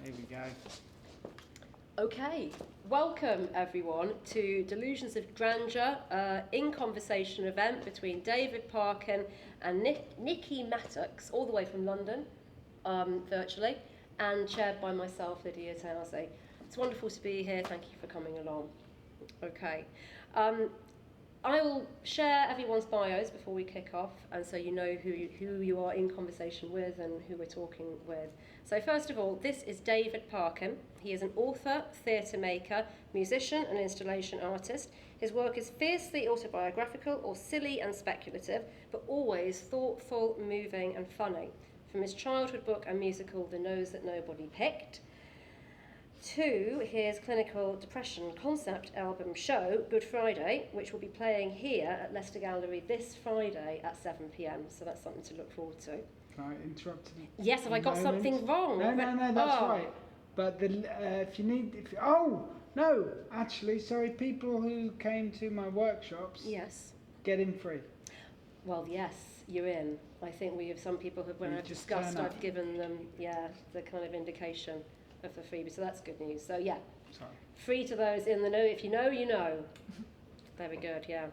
Here we go. Okay, welcome everyone to Delusions of Grandeur, in conversation event between David Parkin and Nikki Mattocks, all the way from London, virtually, and chaired by myself, Lydia Towsey. It's wonderful to be here. Thank you for coming along. Okay. I will share everyone's bios before we kick off, and so you know who you are in conversation with and who we're talking with. So first of all, this is David Parkin. He is an author, theatre maker, musician and installation artist. His work is fiercely autobiographical or silly and speculative, but always thoughtful, moving and funny. From his childhood book and musical The Nose That Nobody Picked, to his clinical depression concept album show, Good Friday, which will be playing here at Leicester Gallery this Friday at 7 p.m. So that's something to look forward to. Can I interrupt you? Yes, have I got something wrong? No, that's right. But sorry, people who came to my workshops, yes, get in free. Well, yes, you're in. I think we have some people who, when I've discussed, I've given them, the kind of indication of the freebie, so that's good news. So free to those in the know. If you know, you know. Very good, yeah.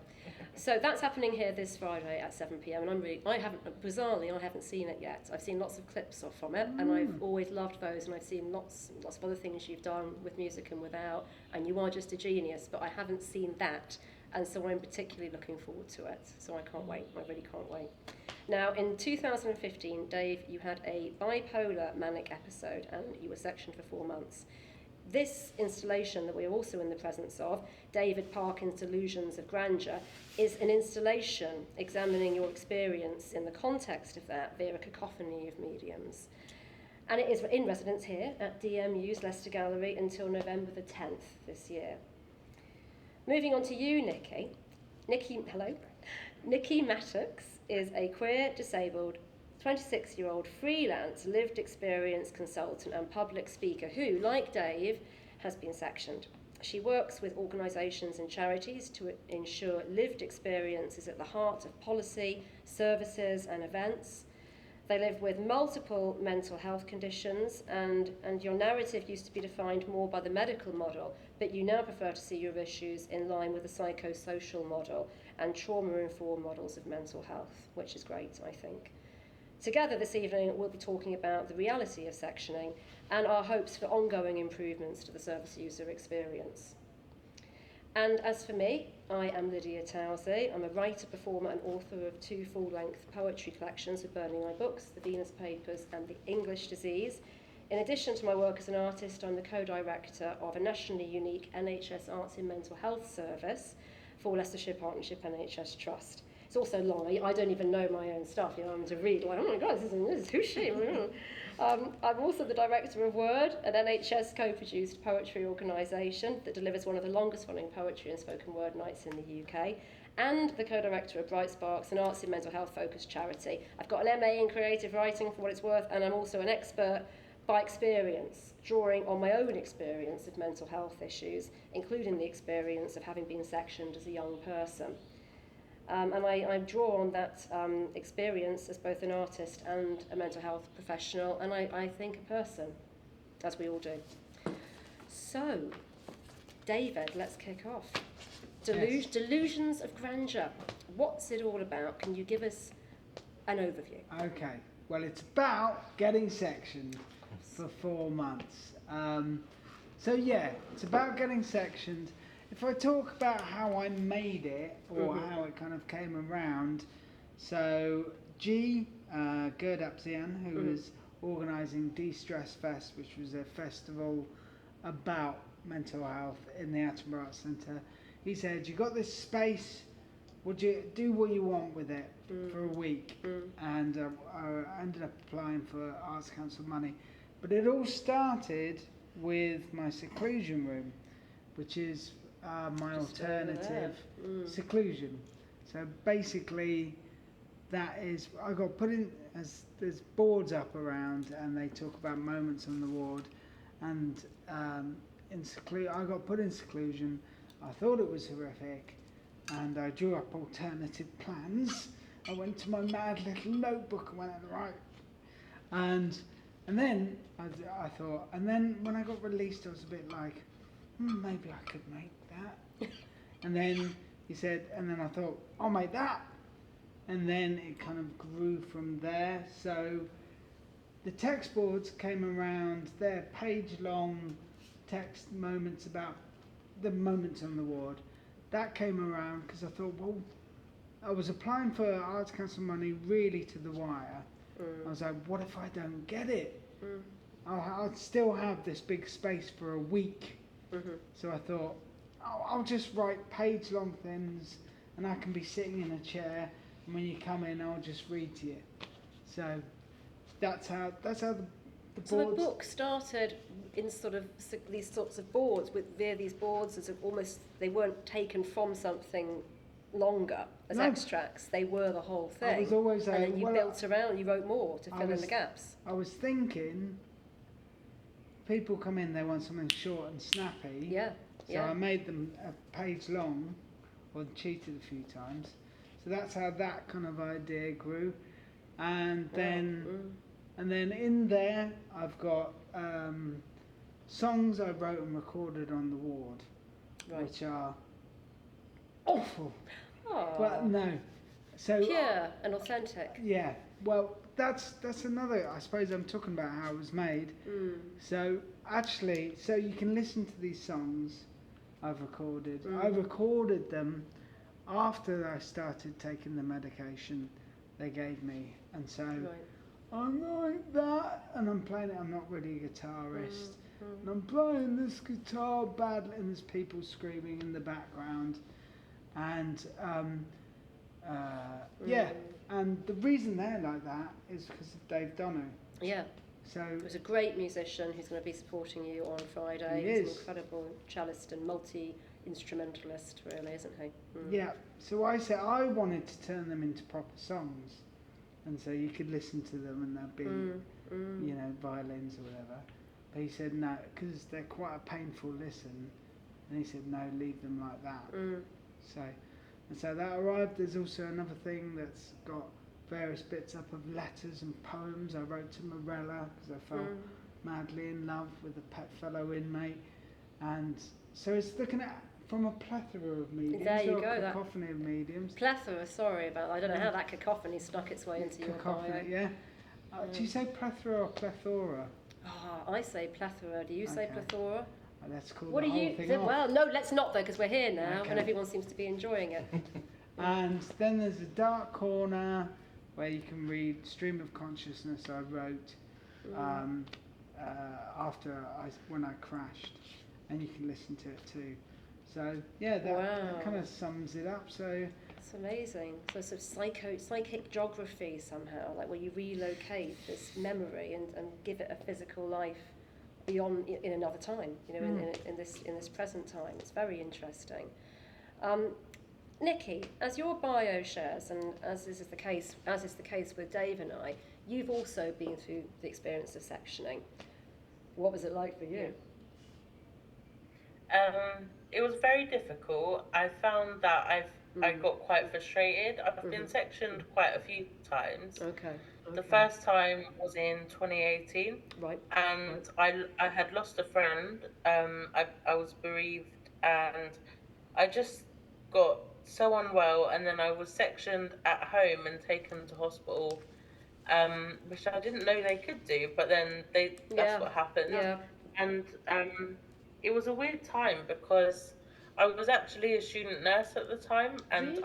So that's happening here this Friday at 7 p.m. and I haven't seen it yet. I've seen lots of clips from it, and I've always loved those, and I've seen lots of other things you've done with music and without, and you are just a genius, but I haven't seen that, and so I'm particularly looking forward to it. So I can't wait. I really can't wait. Now, in 2015, Dave, you had a bipolar manic episode and you were sectioned for 4 months. This installation that we are also in the presence of, David Parkin's Delusions of Grandeur, is an installation examining your experience in the context of that via a cacophony of mediums. And it is in residence here at DMU's Leicester Gallery until November the 10th this year. Moving on to you, Nikki. Hello. Nikki Mattocks is a queer, disabled, 26-year-old freelance lived experience consultant and public speaker who, like Dave, has been sectioned. She works with organisations and charities to ensure lived experience is at the heart of policy, services and events. They live with multiple mental health conditions, and your narrative used to be defined more by the medical model, but you now prefer to see your issues in line with the psychosocial model and trauma-informed models of mental health, which is great, I think. Together this evening, we'll be talking about the reality of sectioning and our hopes for ongoing improvements to the service user experience. And as for me, I am Lydia Towsey. I'm a writer, performer and author of 2 full-length poetry collections with Burning Eye Books, The Venus Papers and The English Disease. In addition to my work as an artist, I'm the co-director of a nationally unique NHS Arts in Mental Health service for Leicestershire Partnership NHS Trust. It's also long. I don't even know my own stuff. I'm to read like, oh my God, this is who's she? I'm also the director of Word, an NHS co-produced poetry organisation that delivers one of the longest-running poetry and spoken word nights in the UK, and the co-director of Bright Sparks, an arts in mental health focused charity. I've got an MA in creative writing for what it's worth, and I'm also an expert by experience, drawing on my own experience of mental health issues, including the experience of having been sectioned as a young person. And I draw on that experience as both an artist and a mental health professional, and I think a person, as we all do. So, David, let's kick off. Delusions of Grandeur. What's it all about? Can you give us an overview? Okay. Well, it's about getting sectioned for 4 months. It's about getting sectioned. If I talk about how I made it, or how it kind of came around, so Gerdapsian, who was organising De-Stress Fest, which was a festival about mental health in the Attenborough Arts Centre, he said, you got this space, would you do what you want with it for a week? And I ended up applying for Arts Council money. But it all started with my seclusion room, which is my alternative seclusion. So basically, that is, I got put in, as there's boards up around, and they talk about moments on the ward, and I got put in seclusion. I thought it was horrific, and I drew up alternative plans. I went to my mad little notebook and went, right. And And then I thought, and then when I got released, I was a bit like, maybe I could make that. And then he said, and then I thought, I'll make that. And then it kind of grew from there. So the text boards came around, they're page-long text moments about the moments on the ward. That came around because I thought, well, I was applying for Arts Council money really to the wire. I was like, what if I don't get it? I'll still have this big space for a week. So I thought, I'll just write page-long things, and I can be sitting in a chair, and when you come in, I'll just read to you. So that's how the boards. So the book started in sort of these sorts of boards, via these boards as almost, they weren't taken from something longer as extracts, they were the whole thing. I was always and then you built around, you wrote more to fill in the gaps. I was thinking, people come in, they want something short and snappy. Yeah. So I made them a page long, or cheated a few times. So that's how that kind of idea grew. And then in there, I've got songs I wrote and recorded on the ward, which are awful. But no, so pure and authentic. Yeah. Well, that's another. I suppose I'm talking about how it was made. So actually, so you can listen to these songs I've recorded. I recorded them after I started taking the medication they gave me, and so I'm like that, and I'm playing it. I'm not really a guitarist, and I'm playing this guitar badly, and there's people screaming in the background, and and the reason they're like that is because of Dave Donner. Yeah. So he's a great musician who's going to be supporting you on Friday. He's an incredible cellist and multi-instrumentalist, really, isn't he? Yeah. So I said I wanted to turn them into proper songs, and so you could listen to them and there'd be, violins or whatever. But he said no, because they're quite a painful listen. And he said no, leave them like that. So that arrived. There's also another thing that's got various bits up of letters and poems I wrote to Morella because I felt madly in love with a fellow inmate, and so it's looking at from a plethora of mediums. There you go. A cacophony of mediums. Plethora. Sorry about that. I don't know how that cacophony snuck its way into your bio. Yeah. Do you say plethora or plethora? I say plethora. Do you say plethora? Let's call what the do whole you thing think? off. Well, no, let's not though, because we're here now and everyone seems to be enjoying it. And then there's a dark corner where you can read Stream of Consciousness I wrote when I crashed, and you can listen to it too. So that kind of sums it up. So it's amazing. So sort of psychic geography somehow, like where you relocate this memory and give it a physical life beyond in another time, in this present time. It's very interesting. Nikki, as your bio shares, and as is the case with Dave and I, you've also been through the experience of sectioning. What was it like for you? It was very difficult. I found that I got quite frustrated. I've been sectioned quite a few times. Okay. The first time was in 2018, and I had lost a friend. I was bereaved, and I just got so unwell, and then I was sectioned at home and taken to hospital, which I didn't know they could do, but then that's what happened. Yeah. And it was a weird time because I was actually a student nurse at the time, and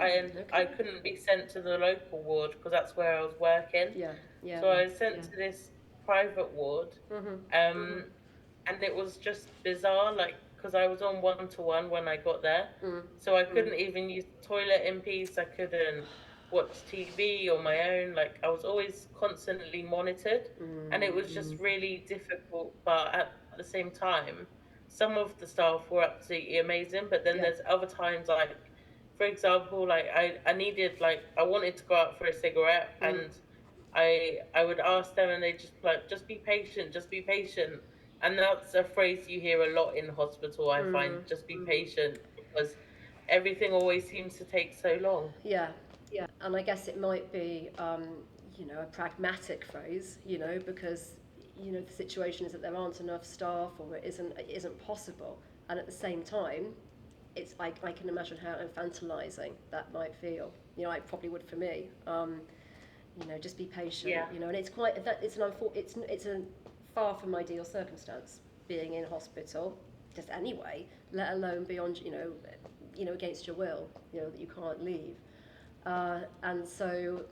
I couldn't be sent to the local ward because that's where I was working. Yeah. So I was sent to this private ward, and it was just bizarre, like, because I was on 1-to-1 when I got there, so I couldn't even use the toilet in peace. I couldn't watch TV on my own. Like, I was always constantly monitored, and it was just really difficult. But at the same time, some of the staff were absolutely amazing, but then there's other times, like, for example, like I needed, like, I wanted to go out for a cigarette, and I would ask them, and they just be patient, and that's a phrase you hear a lot in hospital. I find, just be patient, because everything always seems to take so long. Yeah, and I guess it might be a pragmatic phrase, because you know, the situation is that there aren't enough staff, or it isn't possible. And at the same time, it's I can imagine how infantilizing that might feel. You know, it probably would for me. You know, just be patient. Yeah. You know, and it's quite it's a far from ideal circumstance being in hospital, just anyway. Let alone beyond, you know, against your will. You know, that you can't leave. And so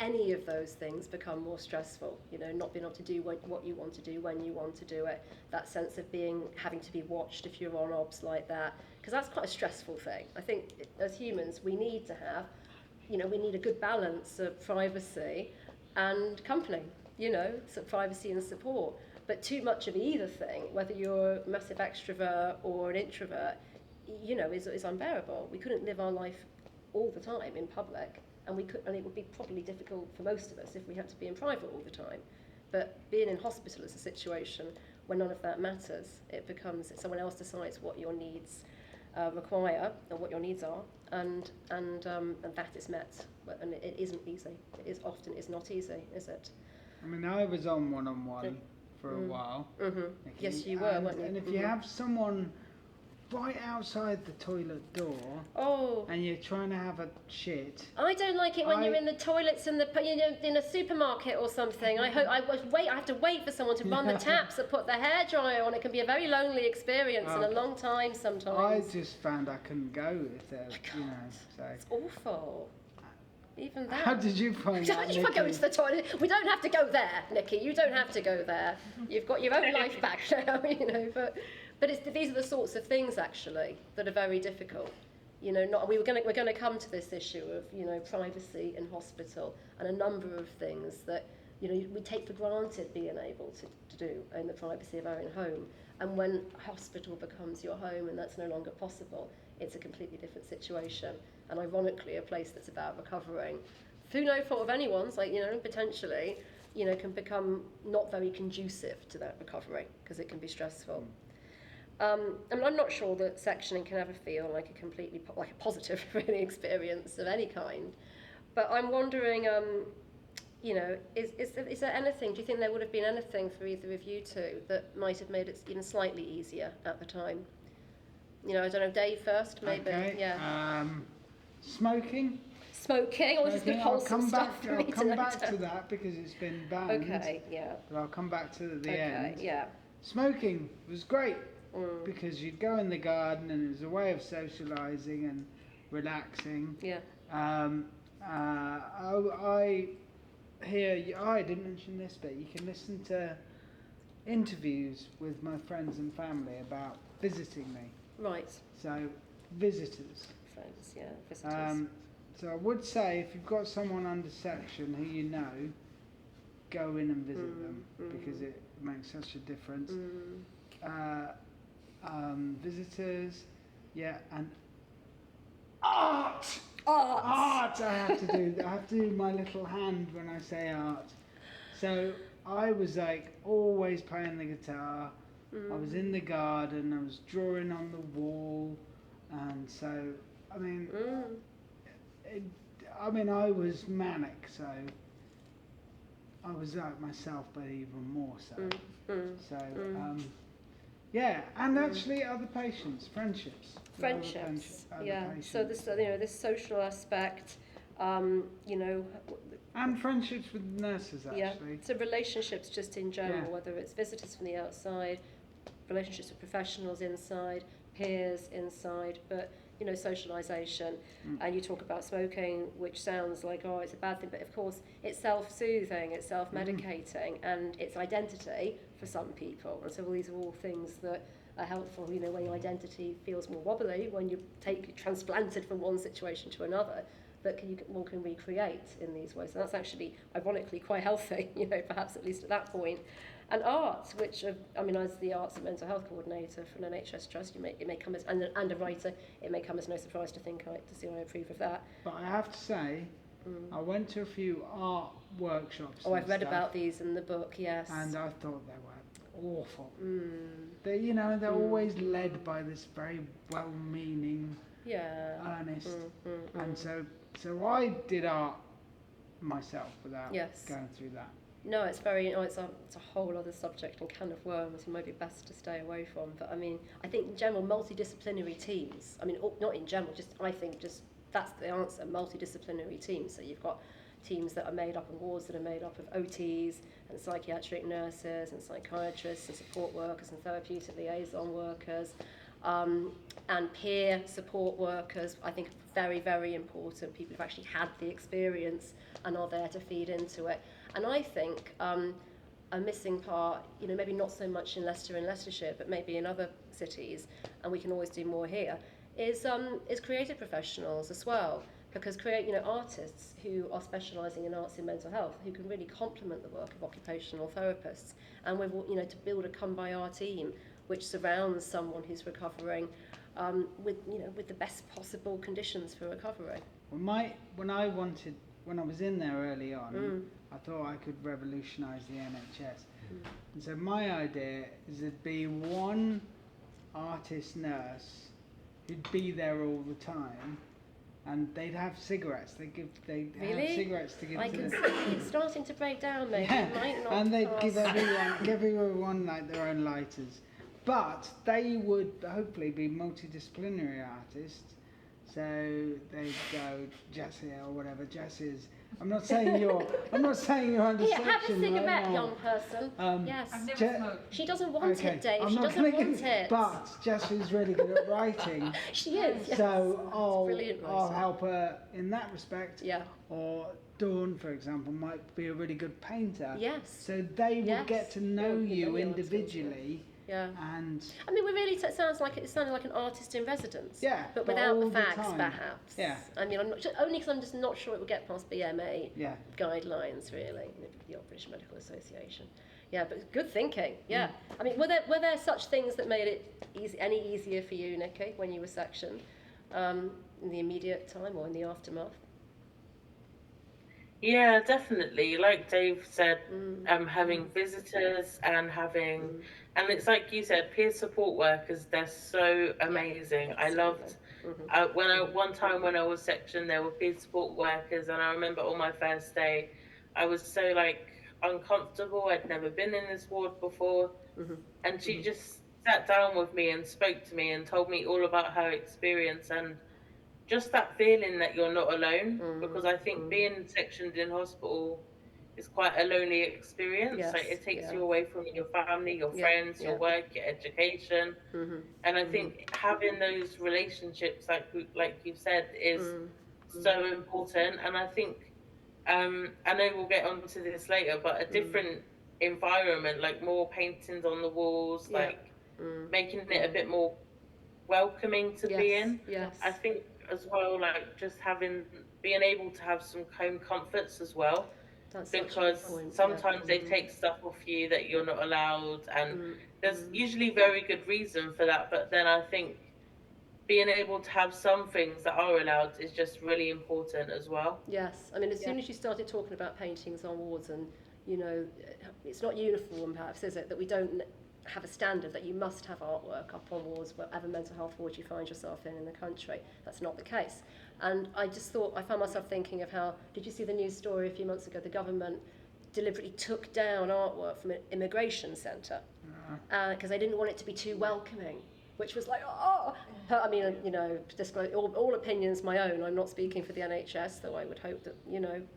any of those things become more stressful, you know, not being able to do what you want to do when you want to do it, that sense of having to be watched if you're on obs like that, because that's quite a stressful thing. I think as humans we need to have, you know, we need a good balance of privacy and company, you know, so privacy and support, but too much of either thing, whether you're a massive extrovert or an introvert, you know, is unbearable. We couldn't live our life all the time in public, and it would be probably difficult for most of us if we had to be in private all the time. But being in hospital is a situation where none of that matters. It becomes someone else decides what your needs require or what your needs are, and that is met. And it isn't easy. It is not easy, is it? I mean, I was on one-on-one for a while. Mm-hmm. Nikki, Yes, you were, weren't you? And if you have someone right outside the toilet door, and you're trying to have a shit. I don't like it when you're in the toilets in in a supermarket or something. I have to wait for someone to run the taps that put the hairdryer on. It can be a very lonely experience and a long time sometimes. I just found I couldn't go if there, you know. So it's awful. Even that. How did you find that? How did you go into the toilet? We don't have to go there, Nikki. You don't have to go there. You've got your own life back now, you know. But these are the sorts of things actually that are very difficult. You know, we're going to come to this issue of, you know, privacy in hospital and a number of things that, you know, we take for granted being able to do in the privacy of our own home. And when hospital becomes your home and that's no longer possible, it's a completely different situation. And ironically, a place that's about recovering through no fault of anyone's, like, you know, potentially, you know, can become not very conducive to that recovery because it can be stressful. I mean, I'm not sure that sectioning can ever feel like a completely like a positive really experience of any kind, but I'm wondering, you know, is there anything? Do you think there would have been anything for either of you two that might have made it even slightly easier at the time? You know, I don't know, Dave first, maybe. Okay. Yeah. Smoking. Or just the wholesome stuff. I'll come back to that because it's been banned. Okay. Yeah. But I'll come back to the end. Yeah. Smoking was great. Because you'd go in the garden and it was a way of socialising and relaxing. Yeah. I didn't mention this, but you can listen to interviews with my friends and family about visiting me. Right. So, visitors. Friends, yeah, visitors. So I would say if you've got someone under section who you know, go in and visit them because it makes such a difference. Visitors, yeah, and art. I have to do my little hand when I say art. So I was like always playing the guitar. I was in the garden. I was drawing on the wall, and so I mean, I was manic. So I was like myself, but even more so. Yeah, and actually other patients, friendships. Yeah. Patients. So this, you know, this social aspect, you know. And friendships with nurses, actually. Yeah. So relationships just in general, whether it's visitors from the outside, relationships with professionals inside, peers inside, but, you know, socialisation. And you talk about smoking, which sounds like, oh, it's a bad thing, but of course it's self-soothing, it's self-medicating, and it's identity for some people. And so these are all things that are helpful, you know, when your identity feels more wobbly, when you transplanted from one situation to another, that one can recreate in these ways. And that's actually, ironically, quite healthy, you know, perhaps at least at that point. And art, which, I mean, as the arts and mental health coordinator for an NHS trust, it may come as, and a writer, it may come as no surprise to see I approve of that. But I have to say, I went to a few art workshops. Oh, I've read about these in the book, yes. And I thought they were awful. They, you know, they're always led by this very well-meaning, earnest. And so I did art myself without going through that. No, it's very, it's a whole other subject and can of worms and maybe best to stay away from. But I mean, I think in general, multidisciplinary teams, I mean, not in general, just I think just that's the answer, multidisciplinary teams. So you've got teams that are made up of wards that are made up of OTs and psychiatric nurses and psychiatrists and support workers and therapeutic liaison workers and peer support workers. I think very, very important. People who've actually had the experience and are there to feed into it. And I think a missing part, you know, maybe not so much in Leicester and Leicestershire, but maybe in other cities, and we can always do more here, is creative professionals as well. Because artists who are specialising in arts in mental health, who can really complement the work of occupational therapists, and to build a come-by-our team which surrounds someone who's recovering with the best possible conditions for recovery. When I was in there early on, I thought I could revolutionise the NHS. And so my idea is there'd be one artist nurse who'd be there all the time, and they'd have cigarettes. They'd Really? have cigarettes to give I to can the... see it's starting to break down, maybe. Yeah. It might not And they'd pass. give everyone like their own lighters. But they would hopefully be multidisciplinary artists. So they'd go Jessie or whatever. Jessie's. I'm not saying you're under Here, have a section, cigarette, right? young person. Yes. I've never smoked. She doesn't want Okay, it, Dave. I'm She not doesn't gonna want give- it. But Jessie's really good at writing. She is. Yes. So brilliant I'll writer. help her in that respect. Yeah. Or Dawn, for example, might be a really good painter. Yes. So they will Yes. get to know Yeah, you many artists, individually. Yeah. And I mean, it sounded like an artist in residence. Yeah, But but without all the the facts, time. perhaps. Yeah. I mean, only because I'm just not sure it would get past BMA yeah. guidelines, really, the British Medical Association. Yeah, but good thinking. Yeah. I mean, were there such things that made it any easier for you, Nikki, when you were sectioned, in the immediate time or in the aftermath? Yeah, definitely. Like Dave said, having visitors and having, and it's like you said, peer support workers, they're so amazing. I loved, one time when I was sectioned, there were peer support workers, and I remember on my first day, I was so like uncomfortable. I'd never been in this ward before. And she just sat down with me and spoke to me and told me all about her experience, and just that feeling that you're not alone, because I think being sectioned in hospital is quite a lonely experience. Yes, Like it takes you away from your family, your friends, your yeah. work, your education. And I think having those relationships, like you said, is so important. And I think, I know we'll get onto this later, but a different environment, like more paintings on the walls, like making it a bit more welcoming to be in. Yes. I think as well, like just being able to have some home comforts as well. That's such a Because good point, sometimes they take stuff off you that you're not allowed, and there's usually very good reason for that, but then I think being able to have some things that are allowed is just really important as well. Yes, I mean, as soon as you started talking about paintings on wards, and it's not uniform perhaps, is it, that we don't have a standard that you must have artwork up on walls, whatever mental health ward you find yourself in the country. That's not the case. And I found myself thinking of how, did you see the news story a few months ago? The government deliberately took down artwork from an immigration centre because they didn't want it to be too welcoming, which was like, I mean, disclose all opinions my own. I'm not speaking for the NHS, though I would hope that,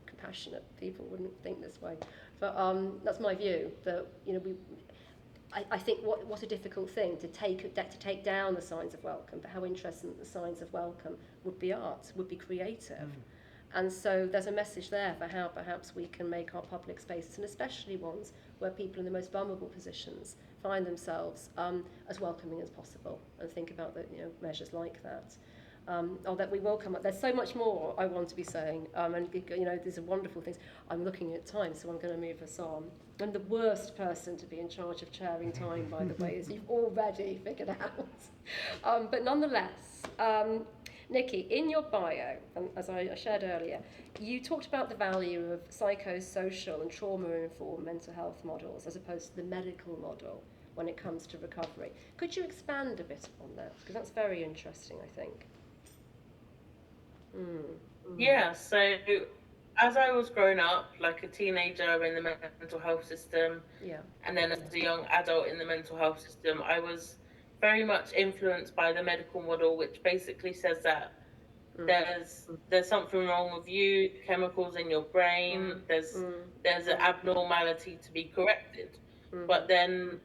compassionate people wouldn't think this way. But that's my view, that, I think what a difficult thing to take down the signs of welcome, but how interesting the signs of welcome would be art, would be creative. And so there's a message there for how perhaps we can make our public spaces, and especially ones where people in the most vulnerable positions find themselves as welcoming as possible, and think about the measures like that. That we will come up. There's so much more I want to be saying, and these are wonderful things. I'm looking at time, so I'm going to move us on. I'm the worst person to be in charge of chairing time, by the way, as you've already figured out. But nonetheless, Nikki, in your bio, as I shared earlier, you talked about the value of psychosocial and trauma-informed mental health models as opposed to the medical model when it comes to recovery. Could you expand a bit on that? Because that's very interesting, I think. Yeah, so as I was growing up, like a teenager in the mental health system, and then as a young adult in the mental health system, I was very much influenced by the medical model, which basically says that there's something wrong with you, chemicals in your brain, there's an abnormality to be corrected. But then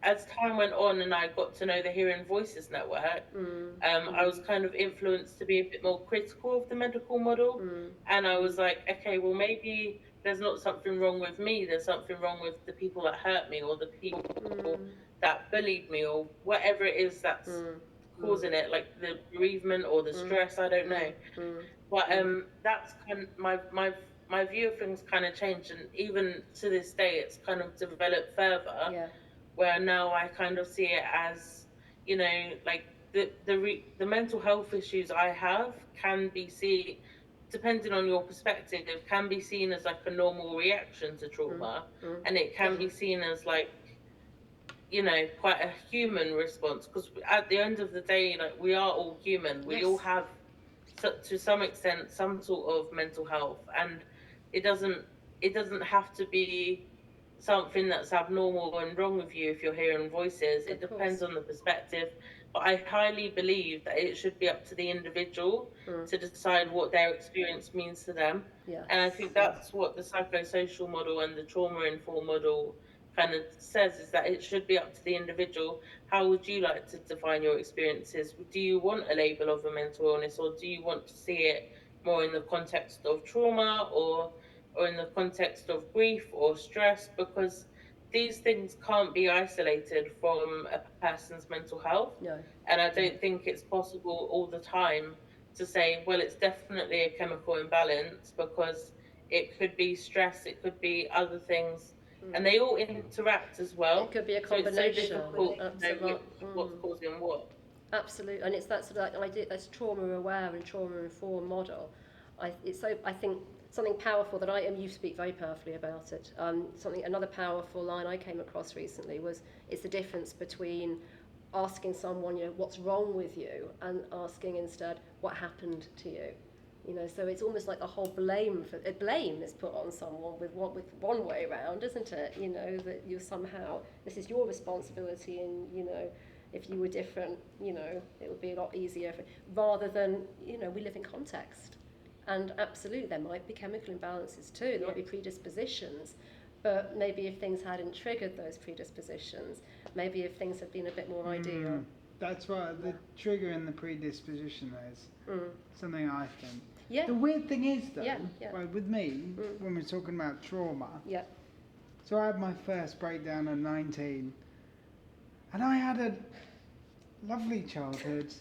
as time went on and I got to know the Hearing Voices Network, I was kind of influenced to be a bit more critical of the medical model. And I was like, okay, well, maybe there's not something wrong with me, there's something wrong with the people that hurt me or the people that bullied me or whatever it is that's causing it, like the bereavement or the stress, I don't know. But that's kind of my view of things kind of changed, and even to this day it's kind of developed further, where now I kind of see it as, you know, like the mental health issues I have can be seen, depending on your perspective, it can be seen as like a normal reaction to trauma, and it can be seen as like, you know, quite a human response, because at the end of the day, like, we are all human. We all have, to some extent, some sort of mental health, and it doesn't have to be something that's abnormal and wrong with you if you're hearing voices. It depends on the perspective, but I highly believe that it should be up to the individual to decide what their experience means to them. And I think that's what the psychosocial model and the trauma-informed model kind of says, is that it should be up to the individual. How would you like to define your experiences? Do you want a label of a mental illness, or do you want to see it more in the context of trauma, or in the context of grief or stress? Because these things can't be isolated from a person's mental health. And I don't think it's possible all the time to say, well, it's definitely a chemical imbalance, because it could be stress, it could be other things, and they all interact as well. It could be a combination. So it's so difficult to know what's causing what. Absolutely, and it's that sort of like idea, that's trauma-aware and trauma-informed model. I think something powerful that and you speak very powerfully about it. Another powerful line I came across recently was, it's the difference between asking someone, you know, what's wrong with you, and asking instead, what happened to you. You know, so it's almost like the whole blame is put on someone with one way around, isn't it? You know, that you're somehow, this is your responsibility, and, you know, if you were different, you know, it would be a lot easier, rather than, you know, we live in context. And absolutely, there might be chemical imbalances too, there might be predispositions, but maybe if things hadn't triggered those predispositions, maybe if things had been a bit more ideal. That's right, the trigger in the predisposition is something I think. Yeah. The weird thing is, though, right, with me, when we're talking about trauma, so I had my first breakdown at 19, and I had a lovely childhood.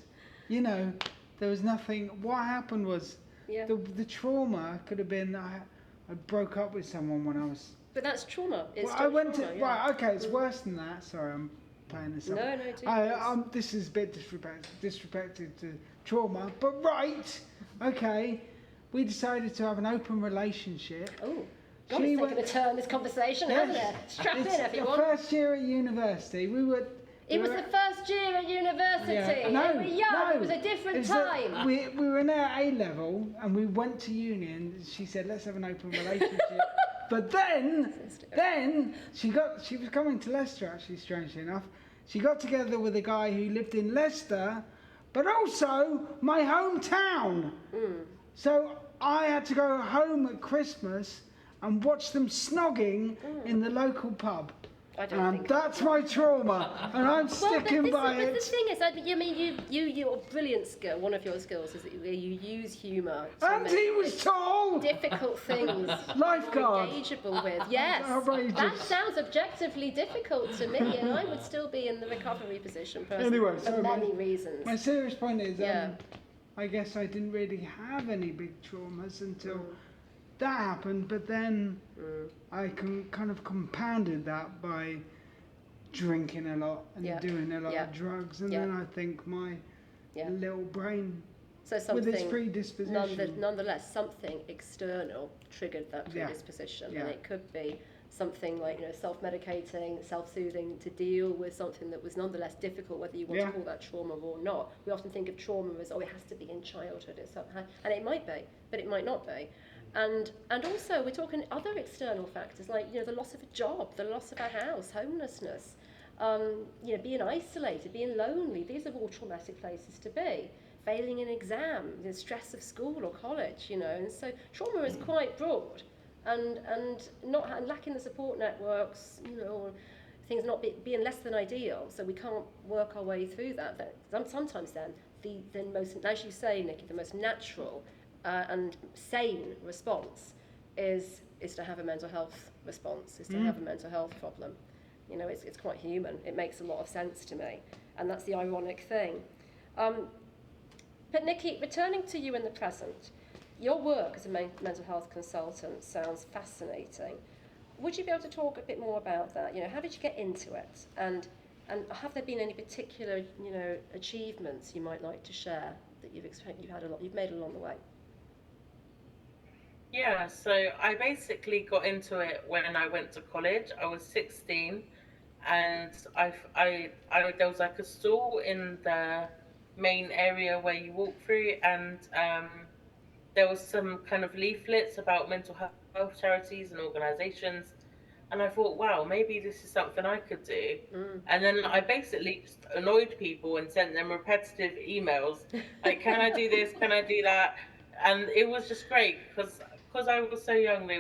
You know, there was nothing. What happened was, the trauma could have been I broke up with someone when I was. But that's trauma. It's I went trauma, right. Okay, it's worse than that. Sorry, I'm playing this up. No, this is a bit disrespected to trauma, but right. Okay, we decided to have an open relationship. Oh, God, it's taken a turn, this conversation, hasn't it? Strap in, everyone. The first year at university, It was the first year at university. No, we were young. It was a different time. We were in our A level, and we went to uni, and she said, let's have an open relationship. But then she was coming to Leicester, actually, strangely enough. She got together with a guy who lived in Leicester, but also my hometown. So I had to go home at Christmas and watch them snogging in the local pub. And that's my trauma, and I'm sticking by it. But the thing is, I mean, your brilliant skill, one of your skills is that you use humour. And he was tall! Difficult things. Lifeguard. Engageable with, yes. Outrageous. That sounds objectively difficult to me, and I would still be in the recovery position personally, anyway, for many reasons. My serious point is, I guess I didn't really have any big traumas until that happened, but then I kind of compounded that by drinking a lot and doing a lot of drugs, and then I think my little brain, with its predisposition, nonetheless, something external triggered that predisposition, and it could be something like, you know, self-medicating, self-soothing to deal with something that was nonetheless difficult, whether you want to call that trauma or not. We often think of trauma as, it has to be in childhood, and it might be, but it might not be. And also we're talking other external factors like, you know, the loss of a job, the loss of a house, homelessness, you know, being isolated, being lonely. These are all traumatic places to be. Failing an exam, the stress of school or college, you know. And so trauma is quite broad, and lacking the support networks, you know, or things not being less than ideal. So we can't work our way through that. Sometimes then the most, as you say, Nikki, the most natural and sane response is to have a mental health response, is to have a mental health problem. You know, it's quite human. It makes a lot of sense to me, and that's the ironic thing. But Nikki, returning to you in the present, your work as a mental health consultant sounds fascinating. Would you be able to talk a bit more about that? You know, how did you get into it, and have there been any particular, you know, achievements you might like to share that you've made along the way? Yeah, so I basically got into it when I went to college. I was 16, and there was like a stall in the main area where you walk through, and there was some kind of leaflets about mental health charities and organizations, and I thought, wow, maybe this is something I could do. And then I basically just annoyed people and sent them repetitive emails like, can I do this, can I do that? And it was just great because I was so young.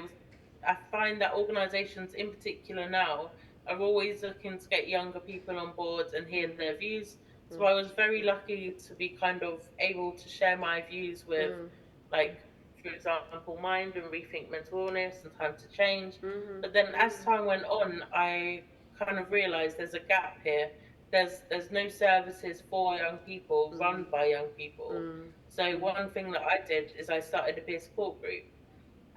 I find that organizations in particular now are always looking to get younger people on board and hear their views. So I was very lucky to be kind of able to share my views with, like, for example, Mind and Rethink Mental Illness and Time to Change. But then as time went on, I kind of realised there's a gap here. There's no services for young people run by young people. So one thing that I did is I started a peer support group,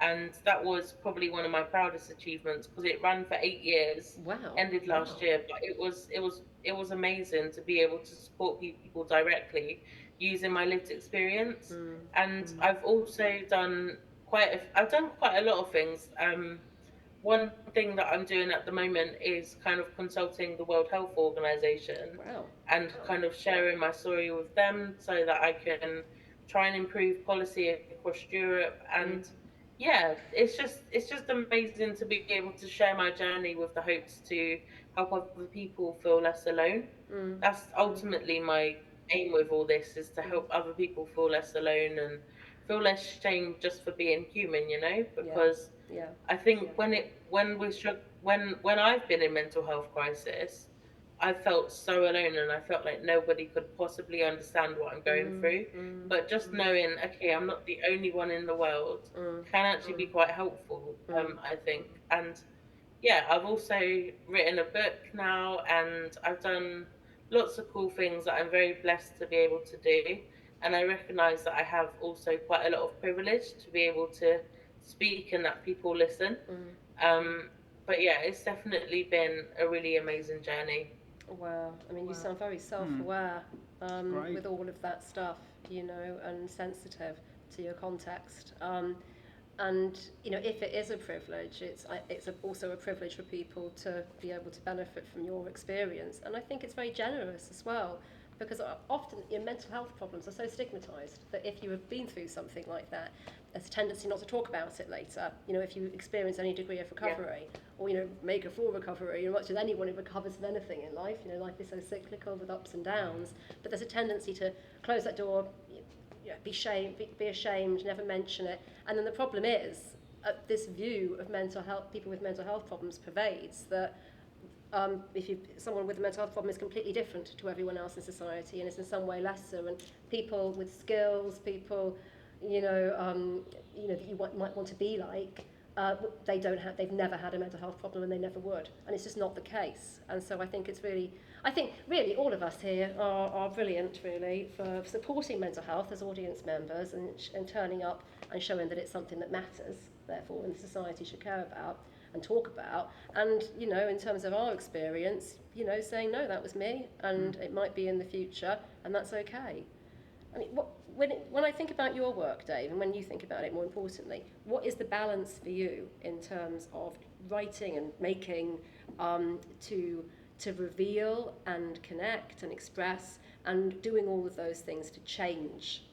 and that was probably one of my proudest achievements because it ran for 8 years. Wow. Ended last year, but it was amazing to be able to support people directly using my lived experience. And I've also done I've done quite a lot of things. One thing that I'm doing at the moment is kind of consulting the World Health Organization. Wow. And kind of sharing my story with them so that I can try and improve policy across Europe. And yeah, it's just amazing to be able to share my journey with the hopes to help other people feel less alone. That's ultimately my aim with all this, is to help other people feel less alone and feel less shame just for being human, you know, because Yeah. I think when I've been in mental health crisis, I felt so alone, and I felt like nobody could possibly understand what I'm going through. But just knowing, okay, I'm not the only one in the world, can actually be quite helpful, I think. And yeah, I've also written a book now, and I've done lots of cool things that I'm very blessed to be able to do. And I recognise that I have also quite a lot of privilege to be able to speak and that people listen. But yeah, it's definitely been a really amazing journey. Wow. I mean, you sound very self-aware with all of that stuff, you know, and sensitive to your context. And you know, if it is a privilege, it's also a privilege for people to be able to benefit from your experience. And I think it's very generous as well, because often mental health problems are so stigmatized that if you have been through something like that, there's a tendency not to talk about it later. You know, if you experience any degree of recovery, or, you know, make a full recovery, you know, much as anyone who recovers from anything in life, you know, life is so cyclical with ups and downs, but there's a tendency to close that door, be ashamed, never mention it. And then the problem is, this view of mental health, people with mental health problems pervades that someone with a mental health problem is completely different to everyone else in society and is in some way lesser, and people with skills, people, you know, that you might want to be like, they've never had a mental health problem and they never would, and it's just not the case. And so I think really all of us here are brilliant, really, for supporting mental health as audience members and turning up and showing that it's something that matters, therefore, and society should care about and talk about. And, you know, in terms of our experience, you know, saying, no, that was me, and it might be in the future, and that's okay. I mean, when I think about your work, Dave, and when you think about it more importantly, what is the balance for you in terms of writing and making to reveal and connect and express and doing all of those things to change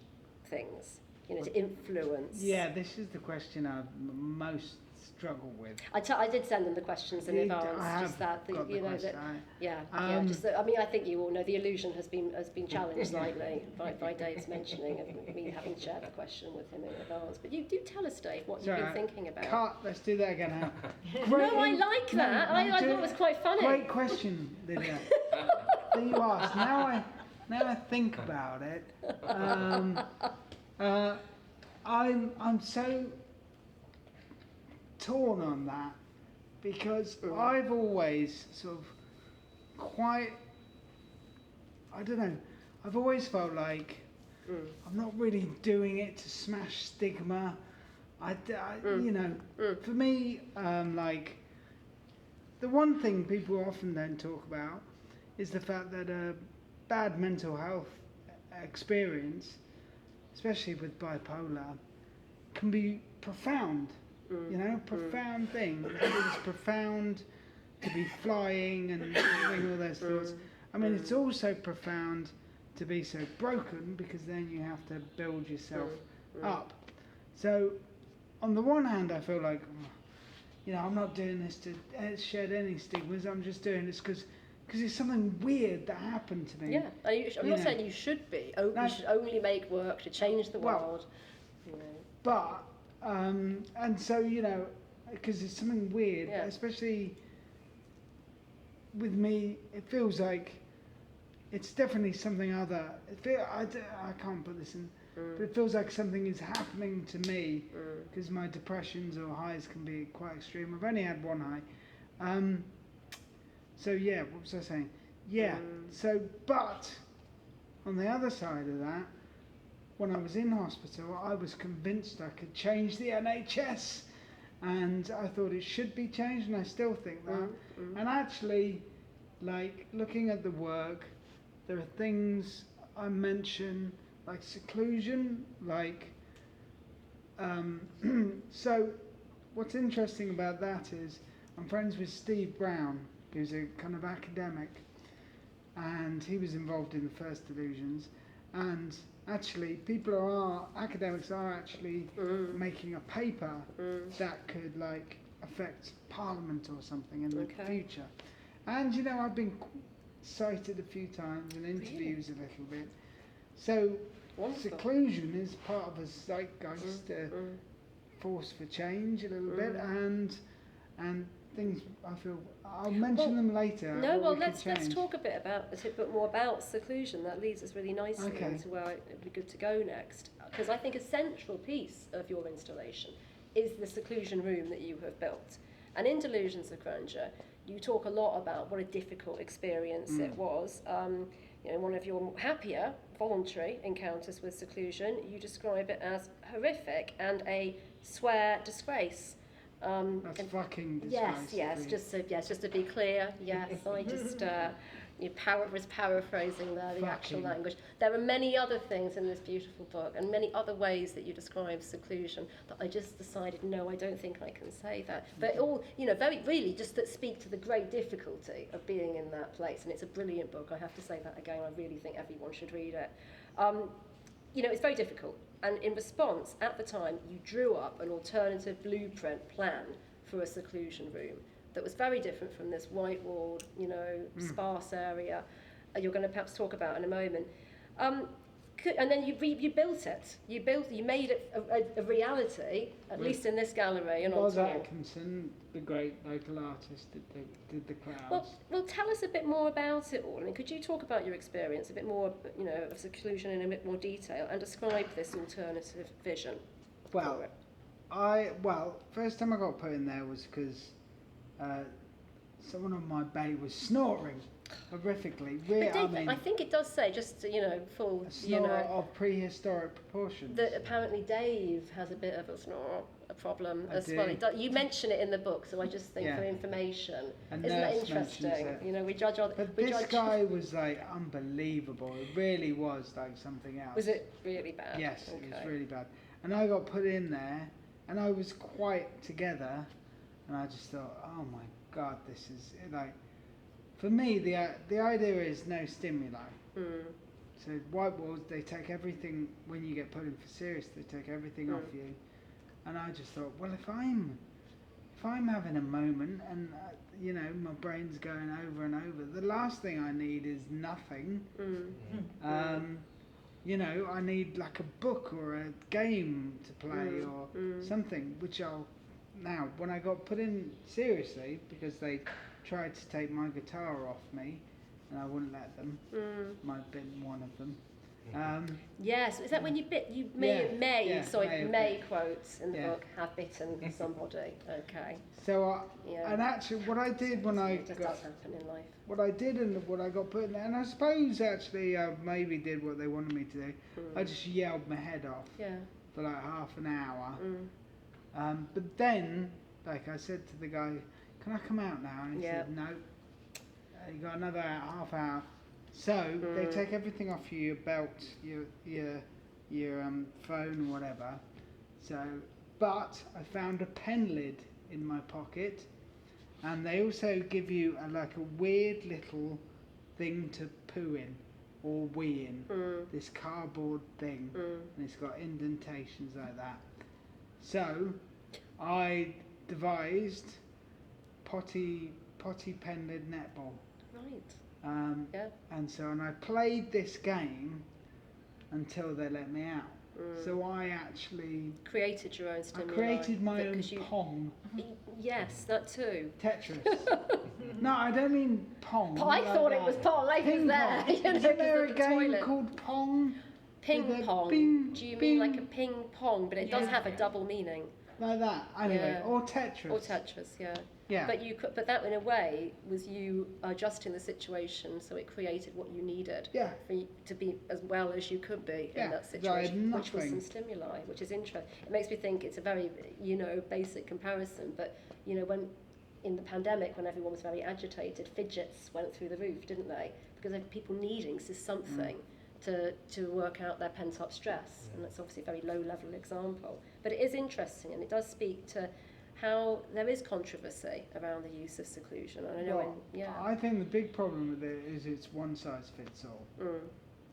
things? to influence. Yeah, this is the question I've most struggle with. I did send them the questions in advance. Just that I mean, I think you all know the illusion has been challenged slightly by Dave's mentioning of me having shared the question with him in advance. But you do tell us, Dave, what you've been thinking about. Let's do that again now. No, I like that. I thought it was quite funny. Great question, Lydia. that you asked. Now I think about it. I'm so torn on that because I've always sort of I've always felt like I'm not really doing it to smash stigma. For me, like the one thing people often don't talk about is the fact that a bad mental health experience, especially with bipolar, can be profound. Profound thing. It's profound to be flying and having all those thoughts. I mean, it's also profound to be so broken because then you have to build yourself up. So, on the one hand, I feel like, I'm not doing this to shed any stigmas. I'm just doing this because it's something weird that happened to me. Yeah, I'm not saying you should be. You should only make work to change the world. But. And so, because it's something weird, especially with me, it feels like it's definitely something other. I can't put this in, but it feels like something is happening to me because my depressions or highs can be quite extreme. I've only had one high. What was I saying? Yeah, but on the other side of that, when I was in hospital, I was convinced I could change the NHS, and I thought it should be changed, and I still think that. And actually, like looking at the work, there are things I mention like seclusion, like. So, what's interesting about that is I'm friends with Steve Brown, who's a kind of academic, and he was involved in the first Delusions, and. Actually, academics are actually making a paper that could affect Parliament or something in the future. And I've been cited a few times in interviews a little bit. So seclusion is part of a zeitgeist force for change a little bit, and things I feel I'll mention them later. No, let's talk a bit more about seclusion. That leads us really nicely into where it'd be good to go next. Because I think a central piece of your installation is the seclusion room that you have built. And in Delusions of Grandeur, you talk a lot about what a difficult experience it was. One of your happier voluntary encounters with seclusion, you describe it as horrific and a swear disgrace. That's fucking disgrace. Yes. Just to be clear. Yes, I just was paraphrasing there the actual language. There are many other things in this beautiful book, and many other ways that you describe seclusion that I just decided, no, I don't think I can say that. But all, very really just that speak to the great difficulty of being in that place. And it's a brilliant book. I have to say that again. I really think everyone should read it. It's very difficult. And in response, at the time, you drew up an alternative blueprint plan for a seclusion room that was very different from this white-walled, sparse area you're going to perhaps talk about in a moment. And then you built it. You made it a reality, at least in this gallery and on tour. Atkinson, the great local artist, did the crowds. Well, tell us a bit more about it all. I mean, could you talk about your experience, a bit more, of seclusion in a bit more detail, and describe this alternative vision? First time I got put in there was because someone on my bay was snoring horrifically. But Dave, I think it does say, just full, a snore of prehistoric proportions. That apparently Dave has a bit of a problem as well. You mention it in the book, so I just think for information. Isn't that interesting? We judge all. But this guy was unbelievable. It really was something else. Was it really bad? Yes, it was really bad. And I got put in there, and I was quite together, and I just thought, oh my God, this is for me, the idea is no stimuli. So white walls, they take everything, when you get put in for serious, they take everything off you. And I just thought, well, if I'm having a moment and, you know, my brain's going over and over, the last thing I need is nothing. You know, I need like a book or a game to play or something, which now, when I got put in seriously, because they tried to take my guitar off me, and I wouldn't let them, might have been one of them. Yes, is that when you may quotes in the book, have bitten somebody. Okay. So, and actually what I did when I does happen in life. What I did and what I got put in there, and I suppose actually I maybe did what they wanted me to do, I just yelled my head off for like half an hour. But then, like I said to the guy, can I come out now? And he said, no, you got another half hour. So they take everything off you, your belt, your phone, whatever. So, but I found a pen lid in my pocket, and they also give you like a weird little thing to poo in or wee in. This cardboard thing, and it's got indentations like that. So I devised potty pen lid netball. Right. And I played this game until they let me out. So I actually created your own stimuli. I created my own Pong. Yes, that too. Tetris. No, I don't mean Pong. I thought it was Pong. I was there. Isn't there a game called Pong? Ping pong. Do you mean like a ping pong? But it does have a double meaning. Like that. Anyway, or Tetris. Or Tetris, yeah. Yeah. But that in a way was you adjusting the situation, so it created what you needed for you to be as well as you could be in that situation, which was some stimuli, which is interesting. It makes me think it's a very, basic comparison, but when in the pandemic, when everyone was very agitated, fidgets went through the roof, didn't they? Because of people needing something to work out their pent-up stress, and that's obviously a very low-level example. But it is interesting, and it does speak to how there is controversy around the use of seclusion. And I know I think the big problem with it is it's one size fits all.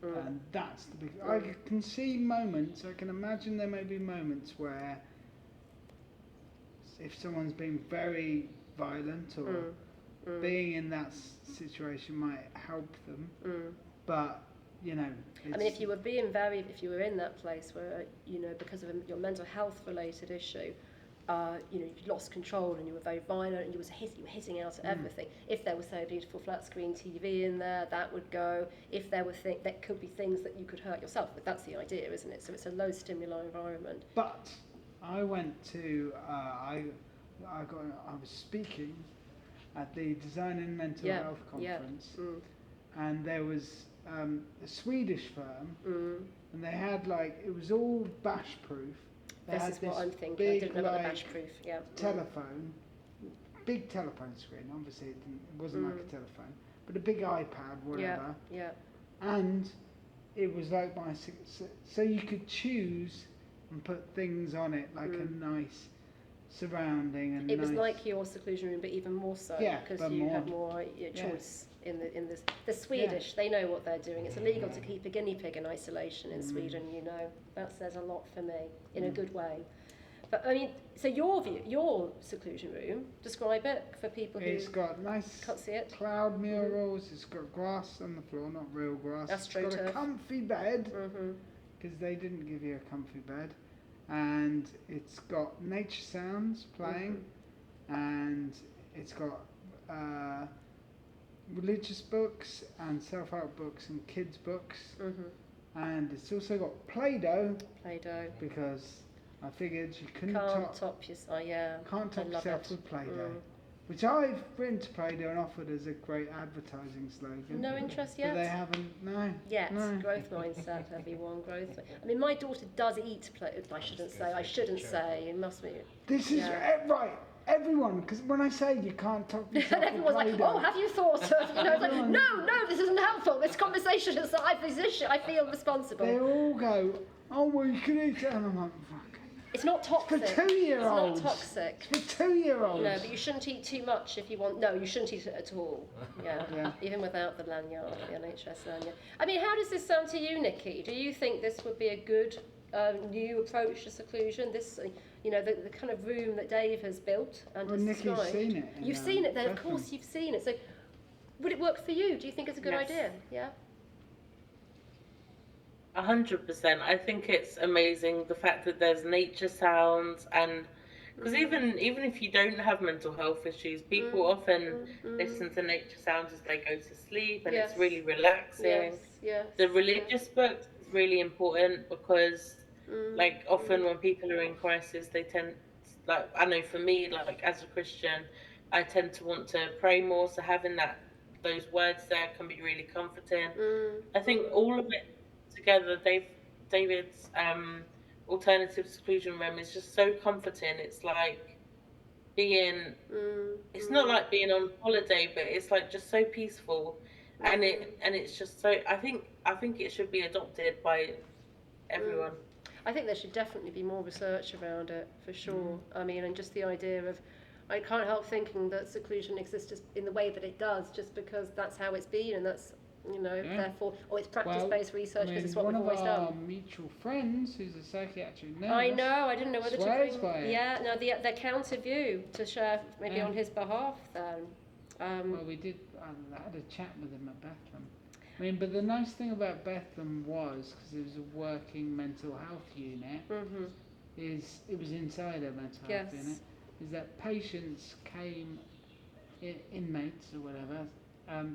And that's the big... I can see moments, I can imagine there may be moments where if someone's been very violent or being in that situation might help them, but I mean, if you were in that place where, because of your mental health related issue, you lost control and you were very violent and you were hitting out at everything. If there was, say, a beautiful flat screen TV in there, that would go. If there were that could be things that you could hurt yourself, but that's the idea, isn't it? So it's a low stimuli environment. But I went to, I was speaking at the Design and Mental Health Conference, and there was a Swedish firm, and they had it was all bash proof. This is what I'm thinking. I didn't know about the bash proof. Telephone, big telephone screen. Obviously, it wasn't like a telephone, but a big iPad, whatever. And it was like so you could choose and put things on it, like a nice surrounding and. It was like your seclusion room, but even more so because you had more choice. In the Swedish, they know what they're doing. It's illegal to keep a guinea pig in isolation in Sweden. That says a lot for me in a good way. But I mean, so your seclusion room, describe it for people who got nice can't see it. Cloud murals. It's got grass on the floor, not real grass. It's got a comfy bed because they didn't give you a comfy bed, and it's got nature sounds playing, and it's got. Religious books and self-help books and kids books, and it's also got Play-Doh because I figured you couldn't top yourself with Play-Doh, which I've written to Play-Doh and offered as a great advertising slogan. No interest yet? But they haven't, no. Yet, no. Growth mindset, everyone, growth. I mean, my daughter does eat Play-Doh, I shouldn't say, it must be. This is, right. Everyone, because when I say you can't talk yourself and everyone's like, oh, have you thought of, it's like, no, this isn't helpful. This conversation is, I feel responsible. They all go, oh, well, you can eat it. And I'm like, fuck. It's not toxic. For 2-year-olds. It's not toxic. For 2-year-olds. No, but you shouldn't eat too much if you want. No, you shouldn't eat it at all. Yeah. Even without the lanyard, the NHS lanyard. I mean, how does this sound to you, Nikki? Do you think this would be a good new approach to seclusion? This, the kind of room that Dave has built and has Nikki's described. seen it. You've seen it, then of course you've seen it. So, would it work for you? Do you think it's a good idea? Yeah. 100%. I think it's amazing the fact that there's nature sounds, and because even if you don't have mental health issues, people often listen to nature sounds as they go to sleep, and it's really relaxing. Yes. The religious books is really important because, like, often when people are in crisis, they tend, like, I know for me, like as a Christian, I tend to want to pray more. So having those words there can be really comforting. I think all of it together, David's alternative seclusion room is just so comforting. It's like being, it's not like being on holiday, but it's like just so peaceful, and it's just so. I think it should be adopted by everyone. I think there should definitely be more research around it, for sure. I mean, and just the idea of, I can't help thinking that seclusion exists in the way that it does, just because that's how it's been, and that's, therefore, it's practice-based research because it's what we've always done. One of our mutual friends, who's a psychiatric nurse, I know, I didn't know whether to bring... by it. Yeah, no, their counter view to share maybe on his behalf then. Well, we did, I had a chat with him at Bethlehem. I mean, but the nice thing about Bethlehem was, because it was a working mental health unit, is it was inside a mental health unit, is that patients came, inmates or whatever,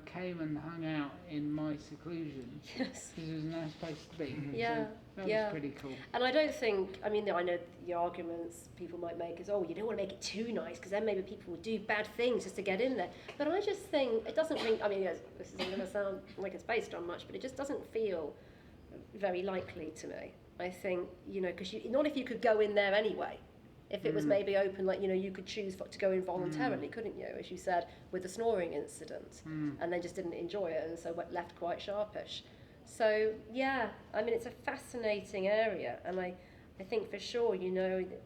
came and hung out in my seclusion. Yes. Because it was a nice place to be. Yeah. So that was pretty cool. And I don't think, I mean, I know the arguments people might make is, you don't want to make it too nice because then maybe people will do bad things just to get in there. But I just think, it doesn't ring, I mean, this isn't going to sound like it's based on much, but it just doesn't feel very likely to me. I think, because not if you could go in there anyway. If it was maybe open, like, you could choose to go in voluntarily, couldn't you? As you said, with the snoring incident, and then just didn't enjoy it, and so left quite sharpish. So, yeah, I mean, it's a fascinating area, and I think for sure,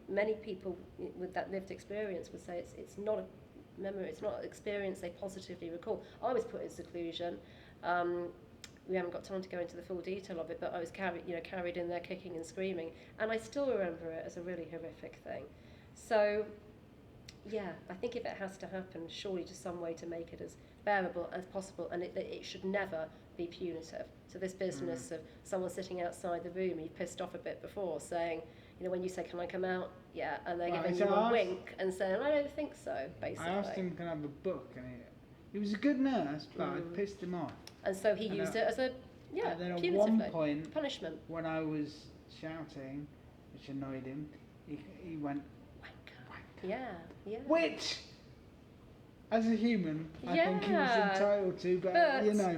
many people with that lived experience would say it's not a memory, it's not an experience they positively recall. I was put in seclusion. We haven't got time to go into the full detail of it, but I was carried in there kicking and screaming, and I still remember it as a really horrific thing. So, yeah, I think if it has to happen, surely just some way to make it as bearable as possible, and it should never be punitive. So this business of someone sitting outside the room, you've pissed off a bit before, saying, when you say, can I come out? Yeah, and they're giving you a wink and saying, I don't think so, basically. I asked him, can I have a book? And he was a good nurse, but I pissed him off. And so he used it as a, and then at punitively, one point, punishment. When I was shouting, which annoyed him, he went, wanker. Yeah. Which, as a human, I think he was entitled to, but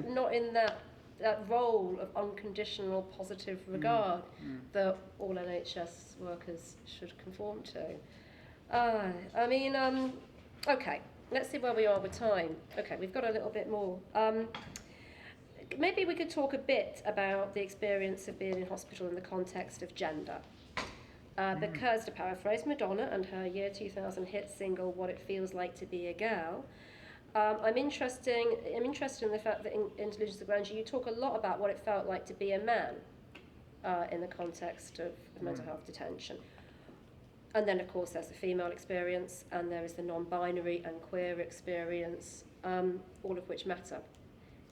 not in that role of unconditional positive regard that all NHS workers should conform to. I mean, okay, let's see where we are with time. Okay, we've got a little bit more. Maybe we could talk a bit about the experience of being in hospital in the context of gender. Because, to paraphrase Madonna and her year 2000 hit single, What It Feels Like to Be a Girl, I'm interested in the fact that in Delusions of Grandeur you talk a lot about what it felt like to be a man in the context of mental health detention. And then, of course, there's the female experience, and there is the non-binary and queer experience, all of which matter.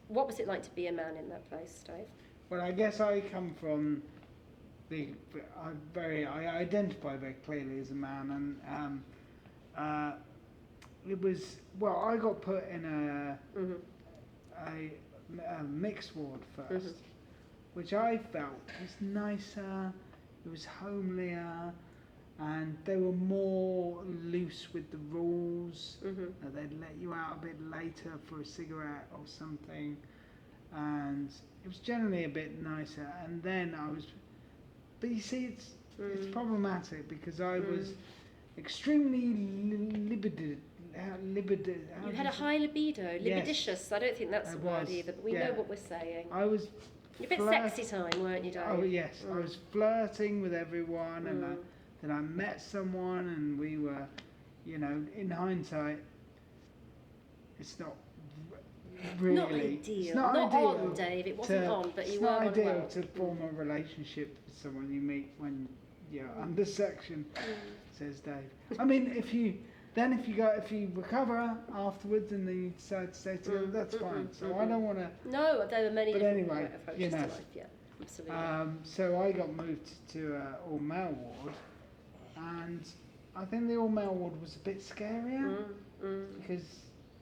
What was it like to be a man in that place, Dave? Well, I guess I come from I identify very clearly as a man, and it was, I got put in a mixed ward first, which I felt was nicer, it was homelier, and they were more loose with the rules. They'd let you out a bit later for a cigarette or something, and it was generally a bit nicer. And then but you see, it's problematic because I was extremely libido. You had a high libido, libidicious. Yes, I don't think that's the word either, but we know what we're saying. I was. You're a bit sexy time, weren't you, Dave? Oh yes, I was flirting with everyone, and I that I met someone and we were, you know, in hindsight, it's not really not ideal. It's not not ideal on, Dave. It wasn't on, but you were on. It's not ideal well. to form a relationship with someone you meet when you're under section, says Dave. I mean, if you recover afterwards and then you decide to stay together, that's fine. So I don't want to. No, there are many But different anyway, approaches you know, to life. Yeah, absolutely. So I got moved to an all-male ward, and I think the all-male ward was a bit scarier because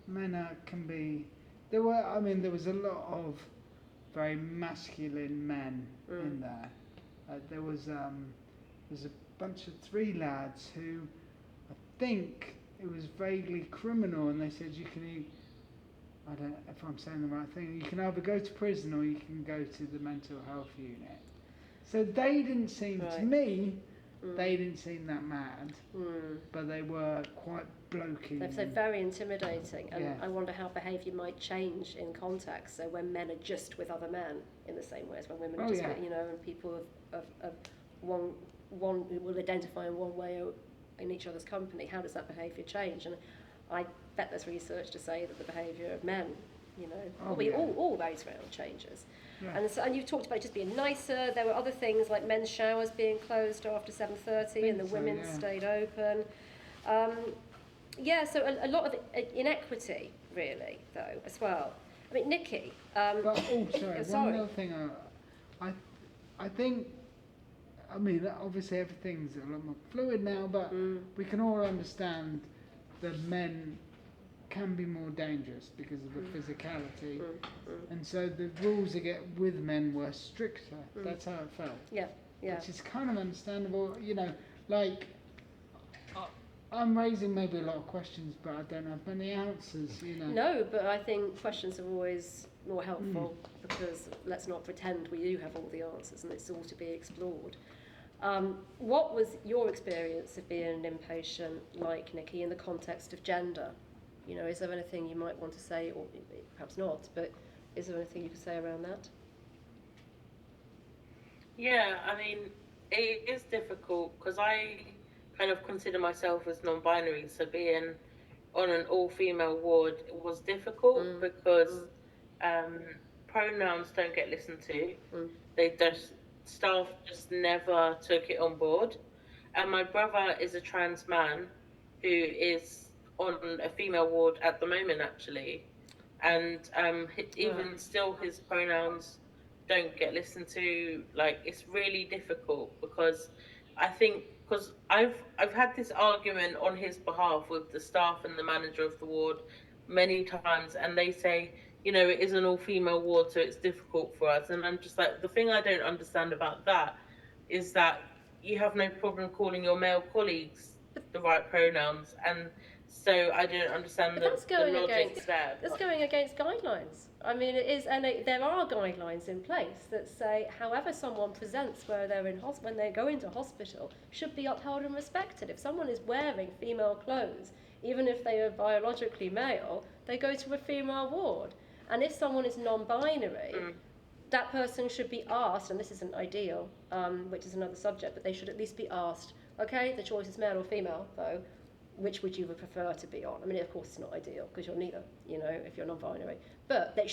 men can be. There was a lot of very masculine men in there. There was a bunch of 3 lads who I think it was vaguely criminal, and they said you can I don't know if I'm saying the right thing, you can either go to prison or you can go to the mental health unit. So they didn't seem, to me, they didn't seem that mad, but they were quite blokey. They're very intimidating, and I wonder how behaviour might change in context. So when men are just with other men in the same way as when women are just with, you know, and people of one who will identify in one way or in each other's company, how does that behaviour change? And I bet there's research to say that the behaviour of men, you know, all those round changes. Yeah. And you talked about it just being nicer. There were other things like men's showers being closed after 7:30 and the women's stayed open. So a lot of inequity, really, though, as well. I mean, Nikki. One other thing. I think. I mean, obviously everything's a lot more fluid now, but we can all understand that men can be more dangerous because of the physicality, and so the rules with men were stricter. That's how it felt. Yeah. Which is kind of understandable, you know. Like, I'm raising maybe a lot of questions, but I don't have many answers, you know. No, but I think questions are always more helpful because let's not pretend we do have all the answers, and it's all to be explored. What was your experience of being an inpatient like Nikki in the context of gender? You know, is there anything you might want to say, or perhaps not, but is there anything you could say around that? Yeah, I mean, it is difficult because I kind of consider myself as non-binary, so being on an all-female ward was difficult because pronouns don't get listened to. Staff just never took it on board. And my brother is a trans man who is on a female ward at the moment, actually. And even still, his pronouns don't get listened to. Like, it's really difficult because I think, because I've had this argument on his behalf with the staff and the manager of the ward many times, and they say, you know, it is an all-female ward, so it's difficult for us. And I'm just like, the thing I don't understand about that is that you have no problem calling your male colleagues the right pronouns, and so I don't understand the logic there. That's going against guidelines. I mean, it is, and there are guidelines in place that say, however someone presents where they're when they go into hospital should be upheld and respected. If someone is wearing female clothes, even if they are biologically male, they go to a female ward. And if someone is non-binary, that person should be asked, and this isn't ideal, which is another subject, but they should at least be asked, okay, the choice is male or female, though, which would you prefer to be on? I mean, of course, it's not ideal, because you're neither, you know, if you're non-binary. But that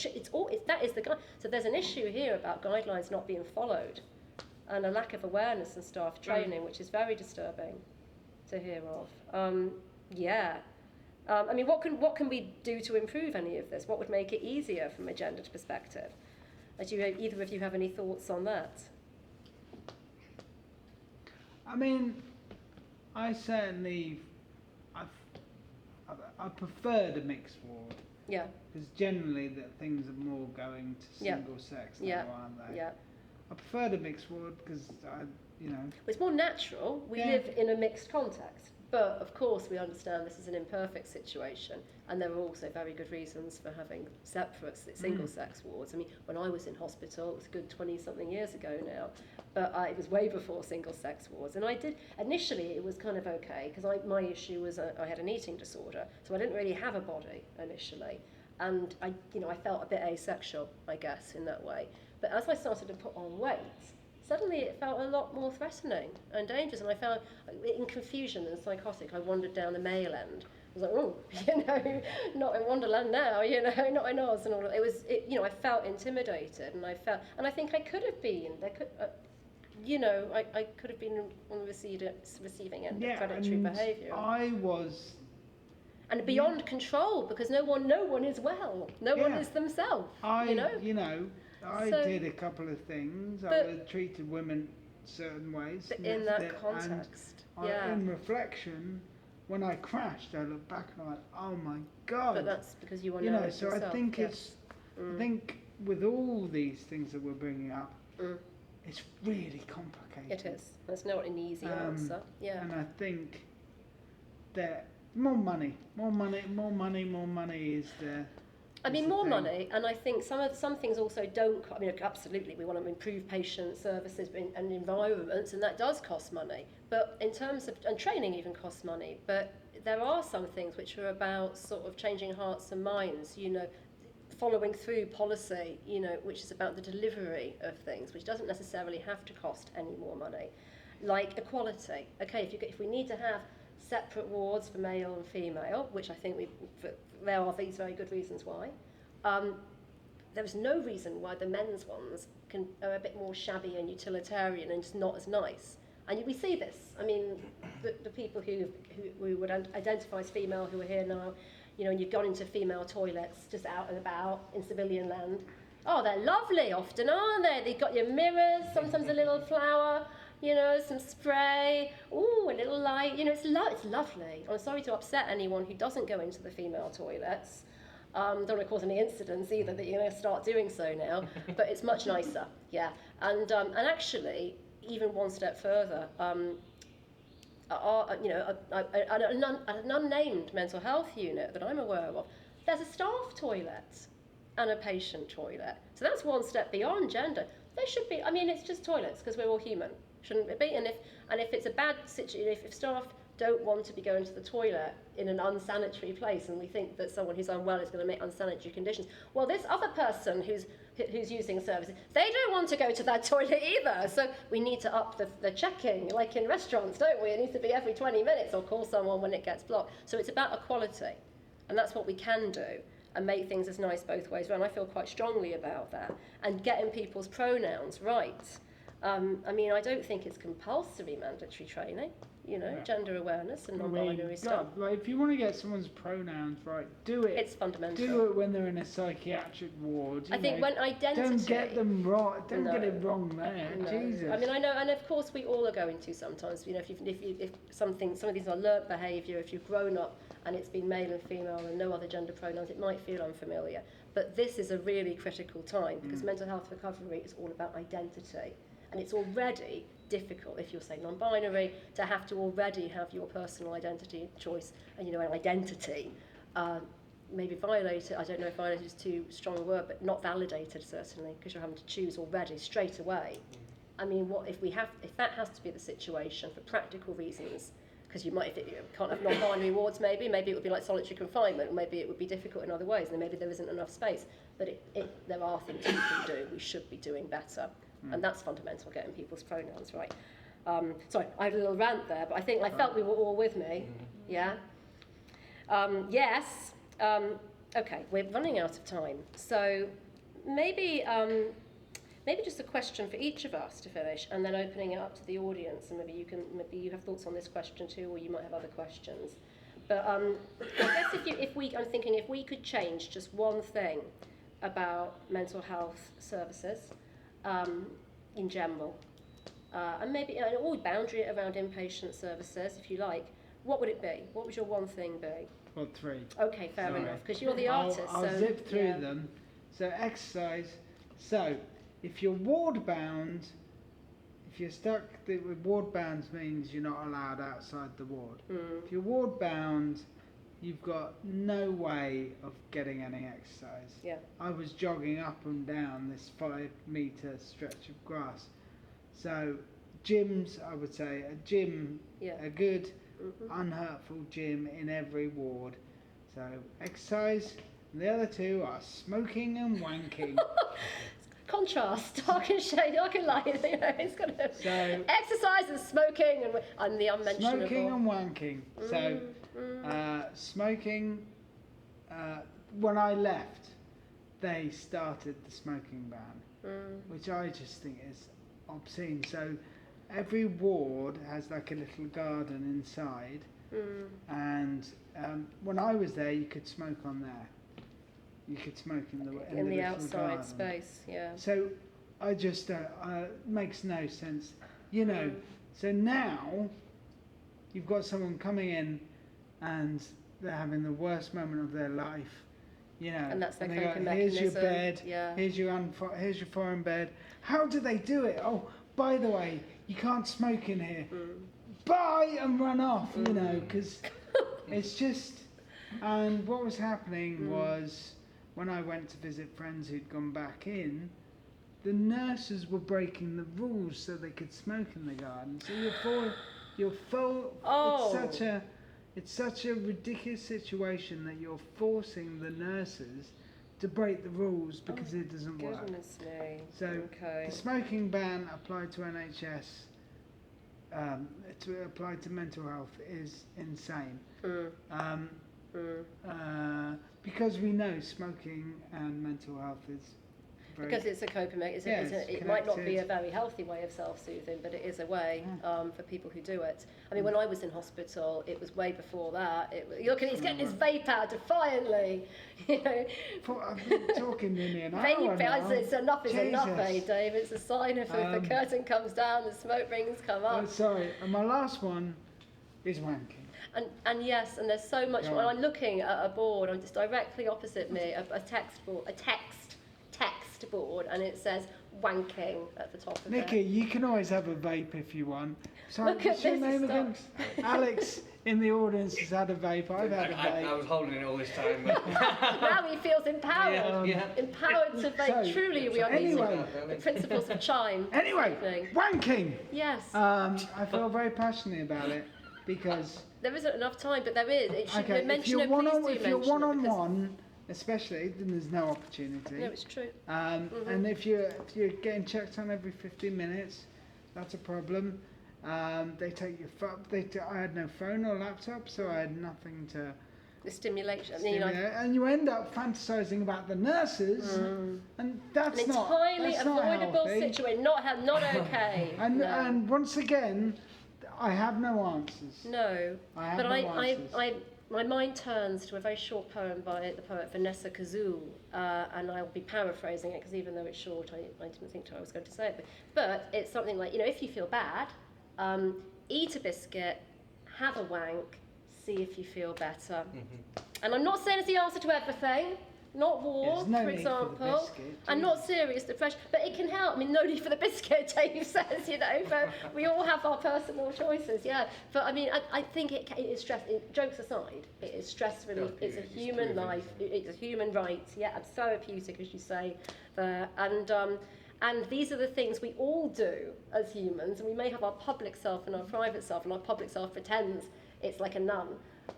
is the guide. So there's an issue here about guidelines not being followed, and a lack of awareness and staff training, which is very disturbing to hear of. I mean, what can we do to improve any of this? What would make it easier from a gendered perspective? Either of you have any thoughts on that? I mean, I certainly, I prefer the mixed ward. Yeah. Because generally that things are more going to single sex now, aren't they? Yeah. I prefer the mixed ward because it's more natural. We live in a mixed context. But, of course, we understand this is an imperfect situation, and there are also very good reasons for having separate single-sex wards. I mean, when I was in hospital, it was a good 20-something years ago now, but it was way before single-sex wards. And initially it was kind of okay, because my issue was I had an eating disorder, so I didn't really have a body initially. And I felt a bit asexual, I guess, in that way. But as I started to put on weight, suddenly it felt a lot more threatening and dangerous, and I felt in confusion and psychotic. I wandered down the male end. I was like, oh, not in Wonderland now, not in Oz and all of it. I felt intimidated, and I think I could have been. I could have been on the receiving end of predatory behaviour. I was. And beyond control, because no one is well. No one is themselves. I did a couple of things. I treated women certain ways. But in that context, in reflection, when I crashed, I looked back and I went, "Oh my God!" But that's because you are So yourself. I think I think with all these things that we're bringing up, it's really complicated. It is. There's not an easy answer. Yeah. And I think that more money is the. I mean, more money, and I think some things also don't. I mean, absolutely, we want to improve patient services and environments, and that does cost money. But in terms of, and training even costs money. But there are some things which are about sort of changing hearts and minds. Following through policy. Which is about the delivery of things, which doesn't necessarily have to cost any more money, like equality. Okay, if we need to have separate wards for male and female, which I think there are these very good reasons why. There is no reason why the men's ones are a bit more shabby and utilitarian and just not as nice. And we see this. I mean, the people who would identify as female who are here now, and you've gone into female toilets just out and about in civilian land. Oh, they're lovely often, aren't they? They've got your mirrors, sometimes a little flower, some spray, ooh, a little light, it's lovely. I'm sorry to upset anyone who doesn't go into the female toilets. Don't want to cause any incidents either that you're going to start doing so now, but it's much nicer, yeah. And actually, even one step further, an unnamed mental health unit that I'm aware of, there's a staff toilet and a patient toilet. So that's one step beyond gender. They should be, it's just toilets because we're all human. Shouldn't it be? And if it's a bad situation, if staff don't want to be going to the toilet in an unsanitary place, and we think that someone who's unwell is going to make unsanitary conditions, well, this other person who's using services, they don't want to go to that toilet either. So we need to up the checking, like in restaurants, don't we? It needs to be every 20 minutes, or call someone when it gets blocked. So it's about equality, and that's what we can do, and make things as nice both ways around. I feel quite strongly about that, and getting people's pronouns right. I don't think it's compulsory mandatory training, gender awareness and non-binary stuff. If you want to get someone's pronouns right, do it. It's fundamental. Do it when they're in a psychiatric ward. I think when identity... Don't get them wrong. Don't get it wrong there. No. Jesus. I know, and of course we all are going to sometimes. If some of these are learnt behaviour, if you've grown up and it's been male and female and no other gender pronouns, it might feel unfamiliar. But this is a really critical time because mental health recovery is all about identity. And it's already difficult, if you're, say, non-binary, to have to already have your personal identity choice and, an identity maybe violated. I don't know if violated is too strong a word, but not validated, certainly, because you're having to choose already, straight away. What if that has to be the situation for practical reasons, because you can't have non-binary wards, maybe it would be like solitary confinement, or maybe it would be difficult in other ways, and maybe there isn't enough space. But there are things we can do. We should be doing better. And that's fundamental, getting people's pronouns right. Sorry, I had a little rant there, but I felt we were all with me. Yeah? Yes. Okay, we're running out of time. So maybe just a question for each of us to finish, and then opening it up to the audience, and maybe you have thoughts on this question too, or you might have other questions. But I guess if we could change just one thing about mental health services, in general, and maybe all boundary around inpatient services, if you like, what would it be? What would your one thing be? Well, 3. Okay, fair enough, because you're the artist. I'll zip through them. So exercise. So if you're ward bound, if you're stuck with ward bound means you're not allowed outside the ward. If you're ward bound, you've got no way of getting any exercise. Yeah. I was jogging up and down this 5-metre stretch of grass. So gyms, I would say, a good, unhurtful gym in every ward. So exercise, and the other 2 are smoking and wanking. contrast, dark and shade, dark and light. You know, it's got to exercise and smoking and the unmentionable. Smoking and wanking. Smoking. When I left, they started the smoking ban, which I just think is obscene. So every ward has like a little garden inside, and when I was there, you could smoke on there. You could smoke in the outside garden. space, yeah. So I just makes no sense, you know. So now you've got someone coming in, and they're having the worst moment of their life, you know. And that's their and coping here's mechanism. your bed. Yeah. Here's your foreign bed. How do they do it? Oh, by the way, you can't smoke in here. Bye, and run off, you know, because it's just. And what was happening was, when I went to visit friends who'd gone back in, the nurses were breaking the rules so they could smoke in the garden. So you're full. Oh. It's such a ridiculous situation that you're forcing the nurses to break the rules because it doesn't work. Goodness me. So the smoking ban applied to NHS, to apply to mental health, is insane. Because we know smoking and mental health is very... Because it's a coping mechanism. It might not be a very healthy way of self-soothing, but it is a way for people who do it. I mean, when I was in hospital, it was way before that. Look at he's getting his vape out defiantly. You know, I've been talking nearly an hour vape, now. It's enough is enough, Jesus. Dave. It's a sign of if the curtain comes down, the smoke rings come up. Sorry, and my last one is wanking. And yes, and there's so much. When I'm looking at a board, I'm just directly opposite me, a text board, and it says wanking at the top of Nikki, it. you can always have a vape if you want. Sorry, Look what's at your this name again? Alex in the audience has had a vape. I've had a vape. I was holding it all this time. But Now he feels empowered. Empowered to vape. So, truly, we are anyway, using the principles of chime. Anyway, wanking. Yes. I feel very passionate about it because. There isn't enough time, but there is. It should Okay, if you're mention one-on-one, especially, then there's no opportunity. No, it's true. And if you're getting checked on every 15 minutes, that's a problem. They take your phone. I had no phone or laptop, so I had nothing to. The stimulation. And you end up fantasizing about the nurses, and that's an not entirely that's not avoidable healthy. situation. Not okay. And once again, I have no answers. No. I have but no answers. my mind turns to a very short poem by the poet Vanessa Kazoo, and I'll be paraphrasing it because even though it's short, I didn't think I was going to say it. But it's something like, if you feel bad, eat a biscuit, have a wank, see if you feel better. And I'm not saying it's the answer to everything. Not war, no for need example, for the biscuit, and not serious depression, but it can help. I mean, no need for the biscuit, Dave says, but we all have our personal choices, yeah. But I mean, I think it is stress, jokes aside, it is stress relief, it's a human life, it's a human right, yeah, and therapeutic, as you say there. And these are the things we all do as humans, and we may have our public self and our private self, and our public self pretends it's like a nun,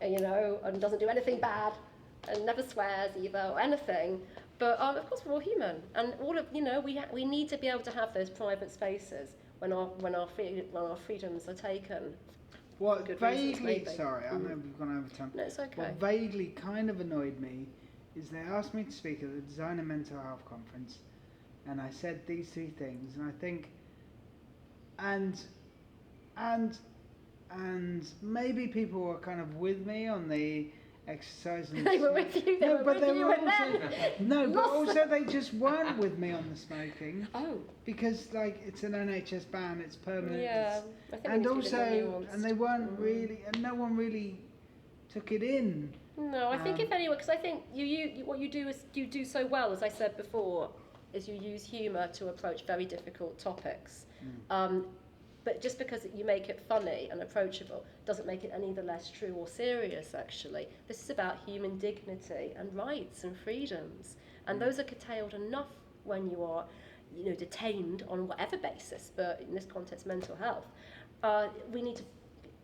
and doesn't do anything bad, and never swears either or anything, but of course we're all human, and all of we need to be able to have those private spaces when our freedoms are taken. What vaguely, sorry, I know we've gone over time. No, it's okay. What vaguely kind of annoyed me is they asked me to speak at the Designer Mental Health Conference, and I said these three things, and I think, and maybe people were kind of with me on the exercise and They were with you. But also they just weren't with me on the smoking. Oh. Because it's an NHS ban, it's permanent. Yeah. I think And they weren't really, and no one really took it in. No, I think if anyone, because I think you what you do is you do so well, as I said before, is you use humour to approach very difficult topics. But just because you make it funny and approachable doesn't make it any the less true or serious, actually. This is about human dignity and rights and freedoms. And those are curtailed enough when you are, detained on whatever basis, but in this context, mental health. We need to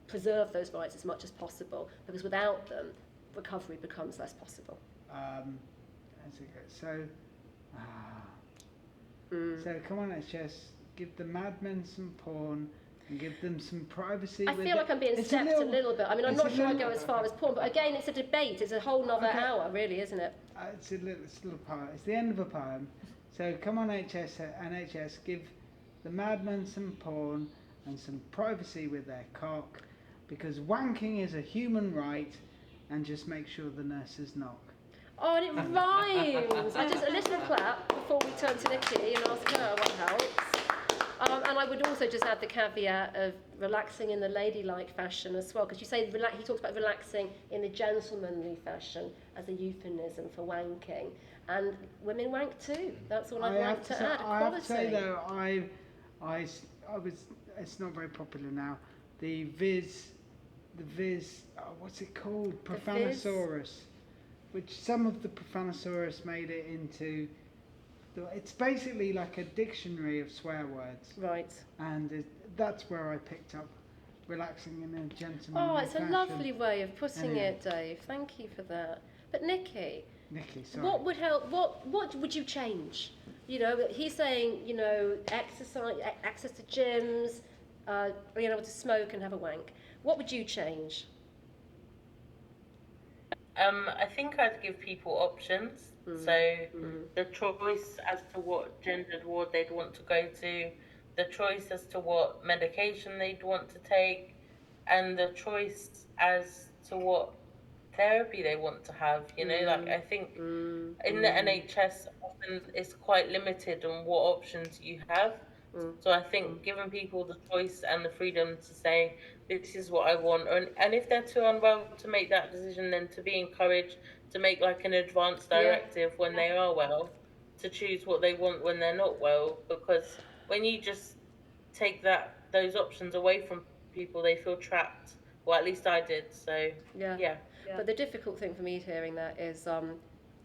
preserve those rights as much as possible, because without them, recovery becomes less possible. So come on, NHS, give the madmen some porn and give them some privacy. I feel like I'm being stepped a little bit. I mean, I'm not sure I'd go as far as porn, but again, it's a debate. It's a whole nother hour, really, isn't it? It's a little poem. It's the end of a poem. So come on, NHS, give the madmen some porn and some privacy with their cock, because wanking is a human right, and just make sure the nurses knock. Oh, and it rhymes. I just a little clap before we turn to Nikki and ask her what helps. And I would also just add the caveat of relaxing in the ladylike fashion as well, because you say he talks about relaxing in a gentlemanly fashion as a euphemism for wanking, and women wank too. That's all I'd like to add. I have to say though, I was. It's not very popular now. The Viz. What's it called? Profanosaurus, which some of the Profanosaurus made it into. It's basically like a dictionary of swear words. Right. And that's where I picked up relaxing in a gentlemanly fashion. Oh, it's a lovely way of putting it, Dave. Thank you for that. But Nikki, sorry. What would help? What would you change? You know, he's saying, you know, exercise, access to gyms, being able to smoke and have a wank. What would you change? I think I'd give people options. So the choice as to what gendered ward they'd want to go to, the choice as to what medication they'd want to take, and the choice as to what therapy they want to have. You know, like I think in the NHS often it's quite limited on what options you have. So I think giving people the choice and the freedom to say, this is what I want, and if they're too unwell to make that decision, then to be encouraged to make like an advance directive when they are well, to choose what they want when they're not well, because when you just take those options away from people, they feel trapped. Well, at least I did. So yeah. But the difficult thing for me hearing that is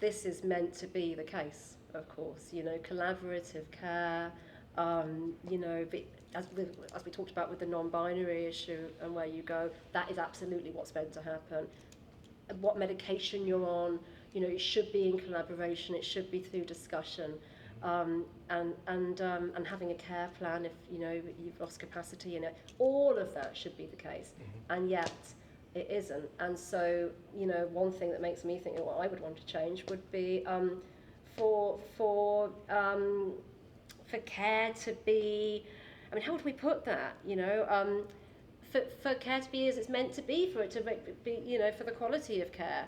this is meant to be the case, of course. You know, collaborative care. You know, as we talked about with the non-binary issue and where you go, that is absolutely what's meant to happen. What medication you're on, you know, it should be in collaboration. It should be through discussion, and having a care plan if you know you've lost capacity in it. All of that should be the case, and yet it isn't. And so, you know, one thing that makes me think what I would want to change would be for care to be. I mean, how would we put that? You know. For care to be as it's meant to be, for it to be, you know, for the quality of care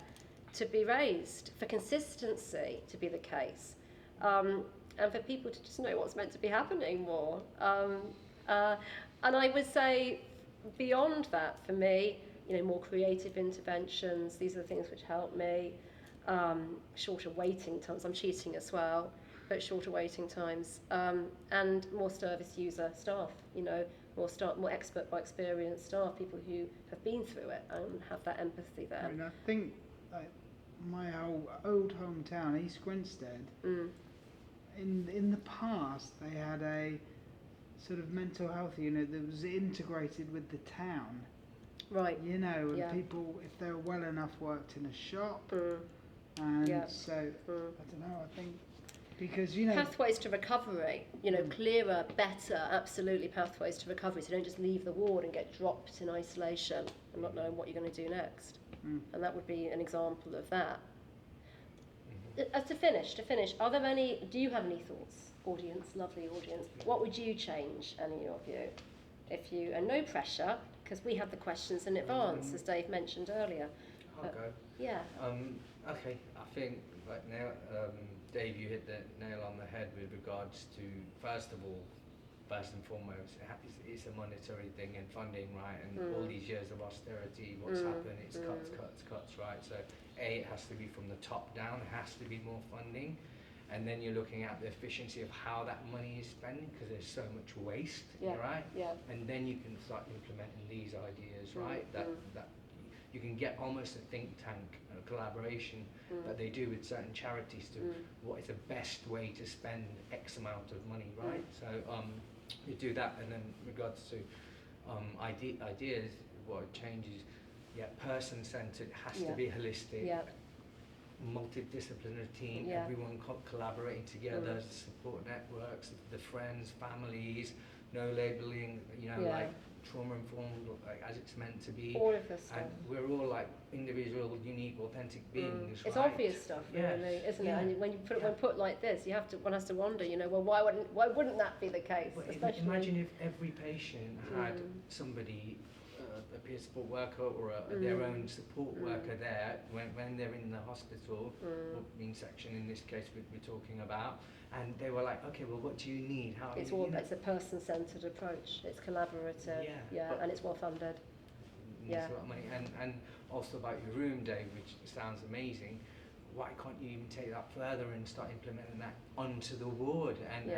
to be raised, for consistency to be the case, and for people to just know what's meant to be happening more. And I would say beyond that, for me, you know, more creative interventions. These are the things which help me. Shorter waiting times. I'm cheating as well, but shorter waiting times, and more service user staff. You know. More expert by experience staff, people who have been through it and have that empathy there. I mean, I think like my old hometown, East Grinstead, in the past they had a sort of mental health unit that was integrated with the town. Right. You know, and people, if they were well enough, worked in a shop. And so, I don't know, I think. Because, you know, pathways to recovery, you know, clearer, better, absolutely pathways to recovery. So don't just leave the ward and get dropped in isolation and not knowing what you're going to do next. And that would be an example of that. To finish, do you have any thoughts, audience, lovely audience? What would you change, any of you? And no pressure, because we have the questions in advance, as Dave mentioned earlier. I'll go. Yeah. Okay, I think right now, Dave, you hit the nail on the head with regards to, first and foremost, it's a monetary thing and funding, right? And all these years of austerity, what's happened, it's cuts, right? So it has to be from the top down, it has to be more funding. And then you're looking at the efficiency of how that money is spent, because there's so much waste, right? Yeah. And then you can start implementing these ideas, right? That you can get almost a think tank collaboration that they do with certain charities to what is the best way to spend X amount of money, right? So you do that, and then regards to ideas, what it changes, person-centered, has to be holistic. multidisciplinary team, Yeah. everyone collaborating together, support networks, the friends, families, no labelling, you know, Yeah. like trauma-informed, like as it's meant to be. All of this stuff. And we're all like individual, unique, authentic beings, It's right? obvious stuff, Yes. really, isn't Yeah. it? And when you put it, when put like this, one has to wonder, you know, well, why wouldn't that be the case? But Especially imagine if every patient had somebody, a peer support worker or their own support worker there when they're in the hospital, or in section in this case we're talking about, and they were like, okay, well, what do you need? How it's you all know? it's a person-centered approach. It's collaborative. Yeah, and it's well funded. Needs a lot of money. And also about your room, Dave, which sounds amazing. Why can't you even take that further and start implementing that onto the ward? And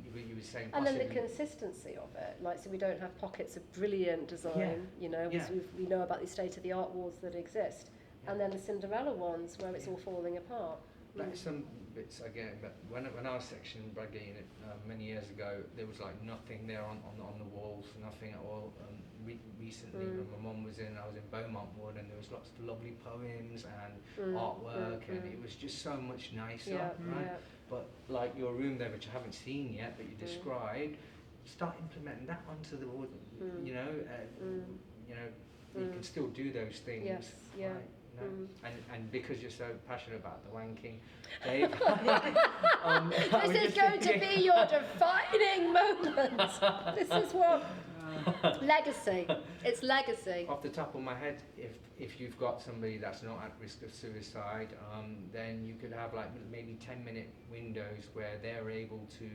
you were saying And possibly, then the consistency of it, like, so we don't have pockets of brilliant design. Yeah. You know, Yeah. we know about the state-of-the-art wards that exist, and then the Cinderella ones where it's all falling apart. like some bits again, but when I was section Bradgate unit many years ago, there was like nothing there on the walls, nothing at all. Recently, when my mum was in, I was in Beaumont ward, and there was lots of lovely poems and artwork, and it was just so much nicer, right? Yeah. But like your room there, which I haven't seen yet, but you described, start implementing that onto the ward. You know, you can still do those things. Yes, yeah. Right? No? And because you're so passionate about the wanking, Dave, This is going to be your defining moment. This is what legacy. It's legacy. off the top of my head, if you've got somebody that's not at risk of suicide, then you could have like maybe 10-minute windows where they're able to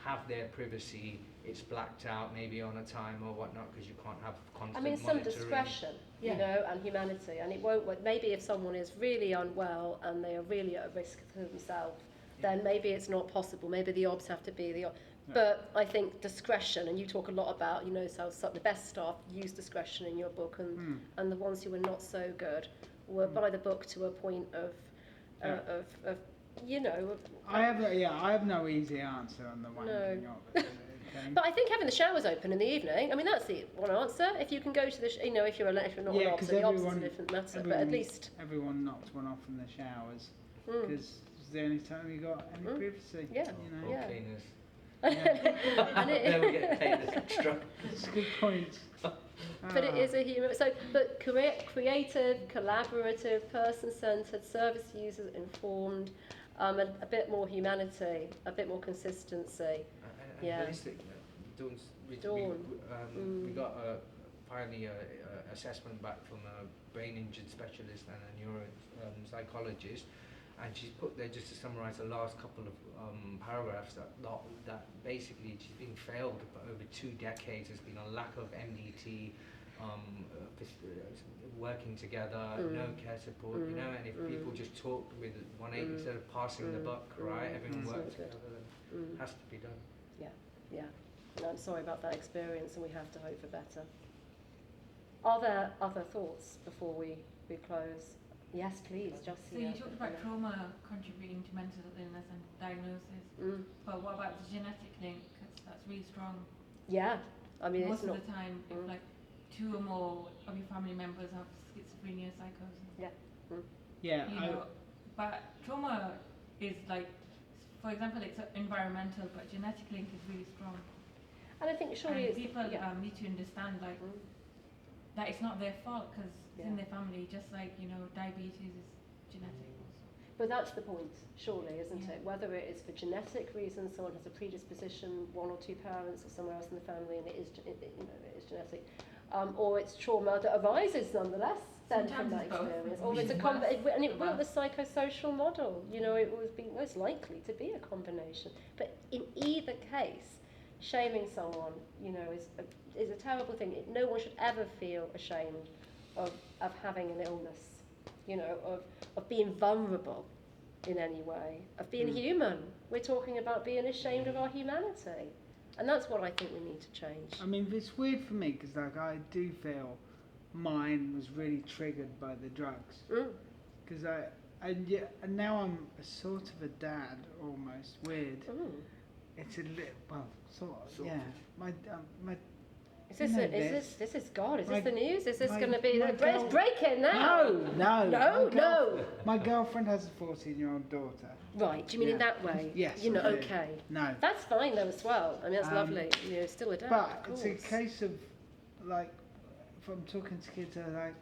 have their privacy. It's blacked out maybe on a time or whatnot, because you can't have constant Some monitoring. discretion, you know, and humanity, and it won't. Maybe if someone is really unwell and they are really at risk for themselves, then maybe it's not possible. Maybe the obs have to be the. But I think discretion, and you talk a lot about, you know, so the best staff use discretion in your book, and the ones who were not so good were by the book to a point of you know. I have no easy answer on the wanking of it. Okay. But I think having the showers open in the evening, I mean, that's the one answer. If you can go to the, you know, if you're not an obs, the obs is a different matter, but at least. Everyone knocked one off in the showers, because it's the only time you got any privacy. Yeah. You know? Or cleaners. And They will get paid as extra. That's a good point. But it is a human. But creative, collaborative, person-centered, service user informed, a bit more humanity, a bit more consistency. And holistic. We got finally a assessment back from a brain injured specialist and a neuro psychologist, and she's put there, just to summarise the last couple of paragraphs, that basically she's been failed for over 2 decades. There's been a lack of MDT, working together, no care support, you know, and if people just talk with 180 instead of passing the buck, right, everyone works together, then has to be done. Yeah. No, I'm sorry about that experience, and we have to hope for better. Are there other thoughts before we close? Yes, please, just So you talked about trauma contributing to mental illness and diagnosis, but what about the genetic link? 'Cause that's really strong. Yeah, I mean, most it's of the time, if like 2 or more of your family members have schizophrenia, psychosis. Yeah. You know, but trauma is like, for example, it's environmental, but genetic link is really strong. And I think surely and people need to understand like that it's not their fault, because it's in their family, just like, you know, diabetes is genetic also. But that's the point, surely, isn't it? Whether it is for genetic reasons, someone has a predisposition, 1 or 2 parents or somewhere else in the family, and it is genetic, or it's trauma that arises nonetheless then from that experience, or it's a and it will the psychosocial model. You know, it would be most likely to be a combination. But in either case, shaming someone, you know, is a terrible thing. No one should ever feel ashamed of having an illness, you know, of being vulnerable in any way, of being human. We're talking about being ashamed of our humanity. And that's what I think we need to change. I mean, it's weird for me, because like, I do feel mine was really triggered by the drugs. Because and now I'm a sort of a dad, almost. Weird. It's a little, well, sort of. My Is this God? Is this the news? Is this going to be it's breaking now? No. My girlfriend has a 14-year-old daughter. Right. Do you mean in that way? Yes. You know. Okay. No. That's fine though as well. I mean, that's lovely. You know, still a dad. But it's a case of like, if I'm talking to kids, they're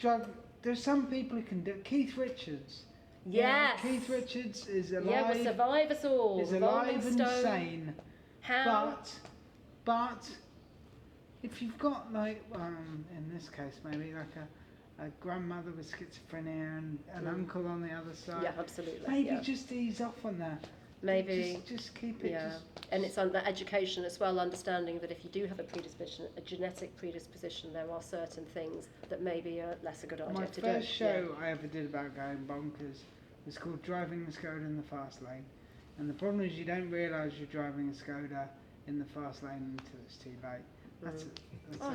like, there's some people who can do. Keith Richards. Yes. Keith Richards is alive. Yeah, will survive us all. Is alive and sane. How? But if you've got like, in this case maybe like a grandmother with schizophrenia and an uncle on the other side. Yeah, absolutely. Maybe just ease off on that. Maybe. Just keep it. Yeah. And it's on that education as well, understanding that if you do have a predisposition, a genetic predisposition, there are certain things that maybe are less a good idea to do. My first show I ever did about going bonkers was called Driving the Skoda in the Fast Lane. And the problem is you don't realise you're driving a Skoda in the fast lane until it's too late. That's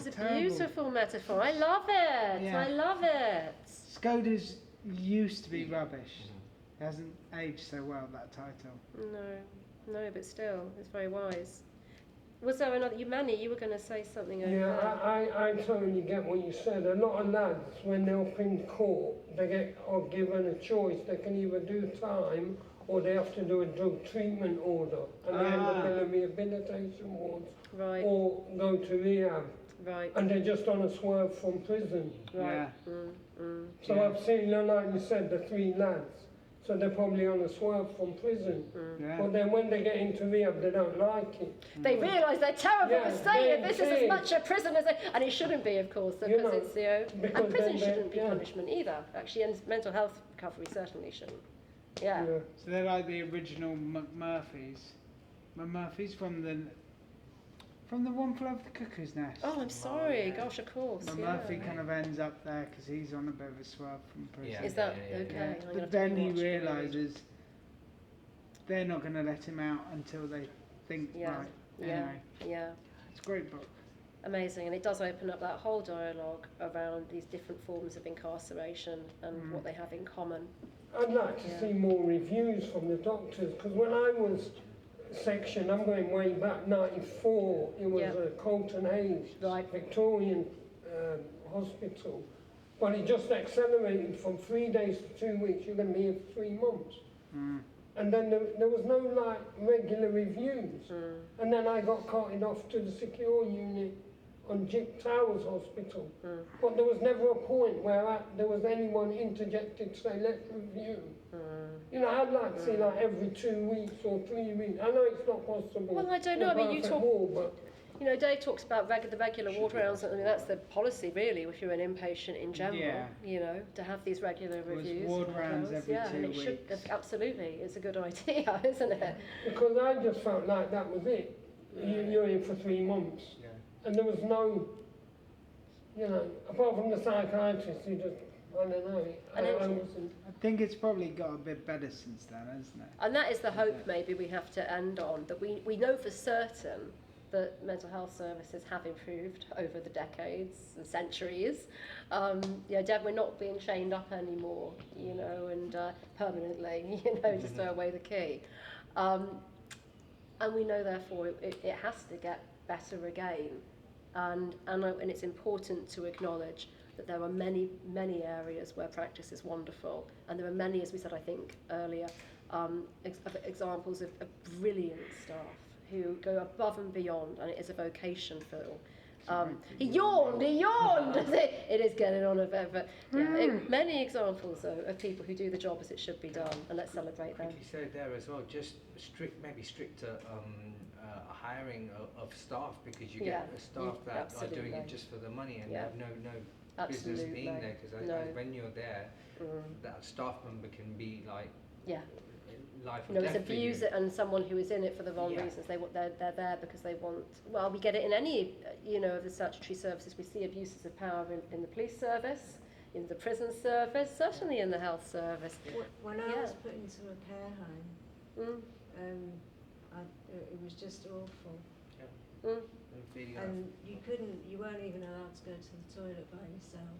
it's a beautiful metaphor. I love it. Yeah. I love it. Skodas used to be rubbish. It hasn't aged so well, that title. No, but still, it's very wise. Was there another, Manny, you were going to say something over Yeah, there. I totally get what you said. A lot of lads, when they're up in court, are given a choice. They can either do time or they have to do a drug treatment order and they end up in a rehabilitation ward Right. or go to rehab. Right. And they're just on a swerve from prison. Right. Yeah. So I've seen, like you said, the 3 lads. So they're probably on a swerve from prison. Yeah. But then when they get into rehab, they don't like it. They realise they're terrible Yeah, mistake. This is as they- much a prison as and it shouldn't be, of course, because know, it's because and prison then shouldn't be yeah. punishment either. Actually, and mental health recovery certainly shouldn't. Yeah. Yeah. So they're like the original McMurphys. McMurphys from the One Flew Over the Cuckoo's Nest. Oh, I'm sorry. Gosh, of course. Murphy yeah. kind of ends up there because he's on a bit of a swerve from prison. Yeah. Is that Yeah. okay? Yeah. I'm gonna But have then to he rewatch it, really. realises they're not going to let him out until they think Yeah. right. Yeah. Anyway, Yeah. it's a great book. Amazing, and it does open up that whole dialogue around these different forms of incarceration and what they have in common. I'd like to see more reviews from the doctors, because when I was section, I'm going way back, 94, it was a Colton Hayes Victorian hospital, but it just accelerated from 3 days to 2 weeks. You're going to be here for 3 months. And then there was no like regular reviews. And then I got carted off to the secure unit on Jick Towers Hospital. But there was never a point where there was anyone interjected to say, let's review. You know, I'd like to see like every 2 weeks or 3 weeks. I know it's not possible. Well, I don't know. I mean, you talk. Wall, but You know, Dave talks about the regular ward rounds. I mean, that's the policy, really, if you're an inpatient in general. Yeah. You know, to have these regular It was reviews. ward rounds every yeah, 2 and it should weeks. absolutely. It's a good idea, isn't it? because I just felt like that was it. You're in for 3 months. And there was no, you know, apart from the psychiatrist who just, I don't know. I wasn't. I think it's probably got a bit better since then, hasn't it? And that is the hope maybe we have to end on, that we know for certain that mental health services have improved over the decades and centuries. You know, we're not being chained up anymore, you know, and permanently, you know, just throw away the key. And we know therefore it has to get better again. And it's important to acknowledge that there are many, many areas where practice is wonderful. And there are many, as we said, I think, earlier, examples of brilliant staff who go above and beyond, and it is a vocation, Phil. He yawned! It is getting on a bit, but many examples though, of people who do the job as it should be done, and let's celebrate them. You said there as well, just maybe stricter hiring of staff, because you get staff that are doing it just for the money and have no business being there, because when you're there, that staff member can be like life or You know, death it's for you. abuse and someone who is in it for the wrong reasons. They're there because they want. Well, we get it in any of the statutory services. We see abuses of power in the police service, in the prison service, certainly in the health service. When I was put into a care home, it was just awful. And you weren't even allowed to go to the toilet by yourself.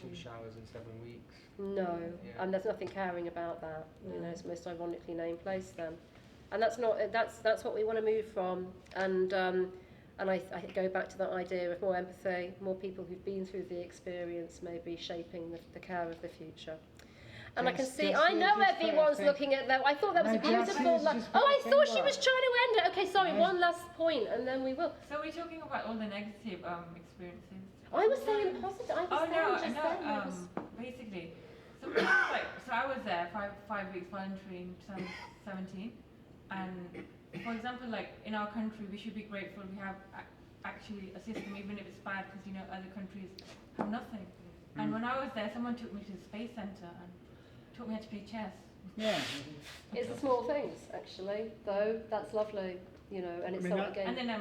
2 showers in 7 weeks. No, and there's nothing caring about that. You know, it's the most ironically named place then, and that's not. That's what we want to move from. And And I go back to that idea of more empathy, more people who've been through the experience, maybe shaping the care of the future. And I can see, I know everyone's looking at that. I thought that was a beautiful. I thought she was trying to end it. Okay, sorry, one last point, and then we will. So we're talking about all the negative experiences. I was saying positive. Basically, so I was there 5 weeks voluntary in 2017, and for example, like in our country, we should be grateful we have actually a system, even if it's bad, because other countries have nothing. And when I was there, someone took me to the space center and taught me how to play chess. Yeah. It's the small things, actually, though. That's lovely, and it's not again. And then I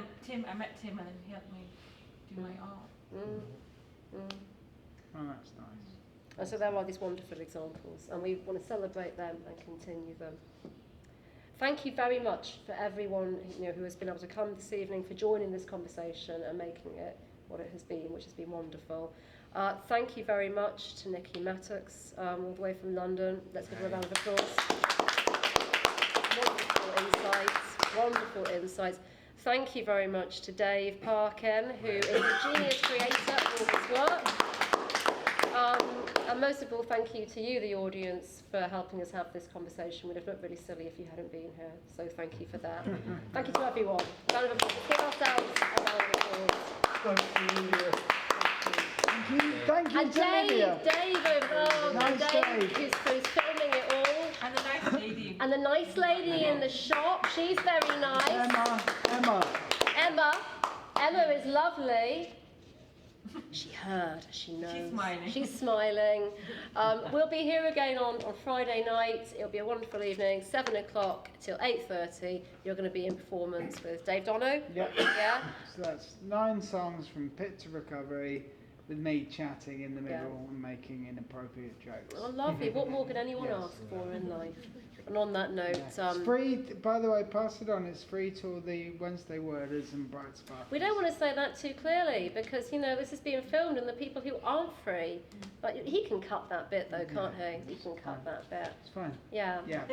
met Tim, and then he helped me do my art. Oh, that's nice. And so there are these wonderful examples, and we want to celebrate them and continue them. Thank you very much for everyone who has been able to come this evening, for joining this conversation and making it what it has been, which has been wonderful. Thank you very much to Nikki Mattocks, all the way from London. Let's give her a round of applause. Wonderful insights. Thank you very much to Dave Parkin, who is the genius creator of all this work. And most of all, thank you to you, the audience, for helping us have this conversation. We'd have looked really silly if you hadn't been here, so thank you for that. Thank you to everyone. Round of applause. Give ourselves a round of applause. Thank you, and Dave, Dave, who's filming it all. And the nice lady. And the nice lady in the shop, she's very nice. Emma is lovely. She heard, she knows. She's smiling. She's smiling. We'll be here again on Friday night. It'll be a wonderful evening, 7 o'clock till 8:30. You're going to be in performance with Dave Dono. Yep. Yeah. So that's 9 songs from Pit to Recovery, with me chatting in the middle and making inappropriate jokes. Oh, lovely. What more could anyone ask for in life? And on that note, it's free. By the way, pass it on. It's free to all the Wednesday Worders and Bright Spark. we don't want to say that too clearly, because this is being filmed, and the people who aren't free. But he can cut that bit though, can't he? He can cut that bit. It's fine. Yeah. Yeah.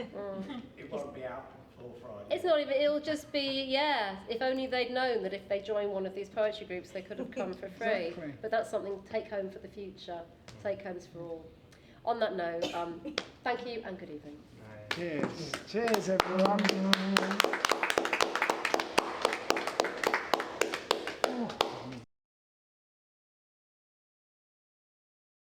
It won't be out before Friday. It's not even. It'll just be if only they'd known that if they joined one of these poetry groups, they could have come for free. Exactly. But that's something to take home for the future. Take homes for all. On that note, thank you and good evening. Cheers. Cheers, everyone.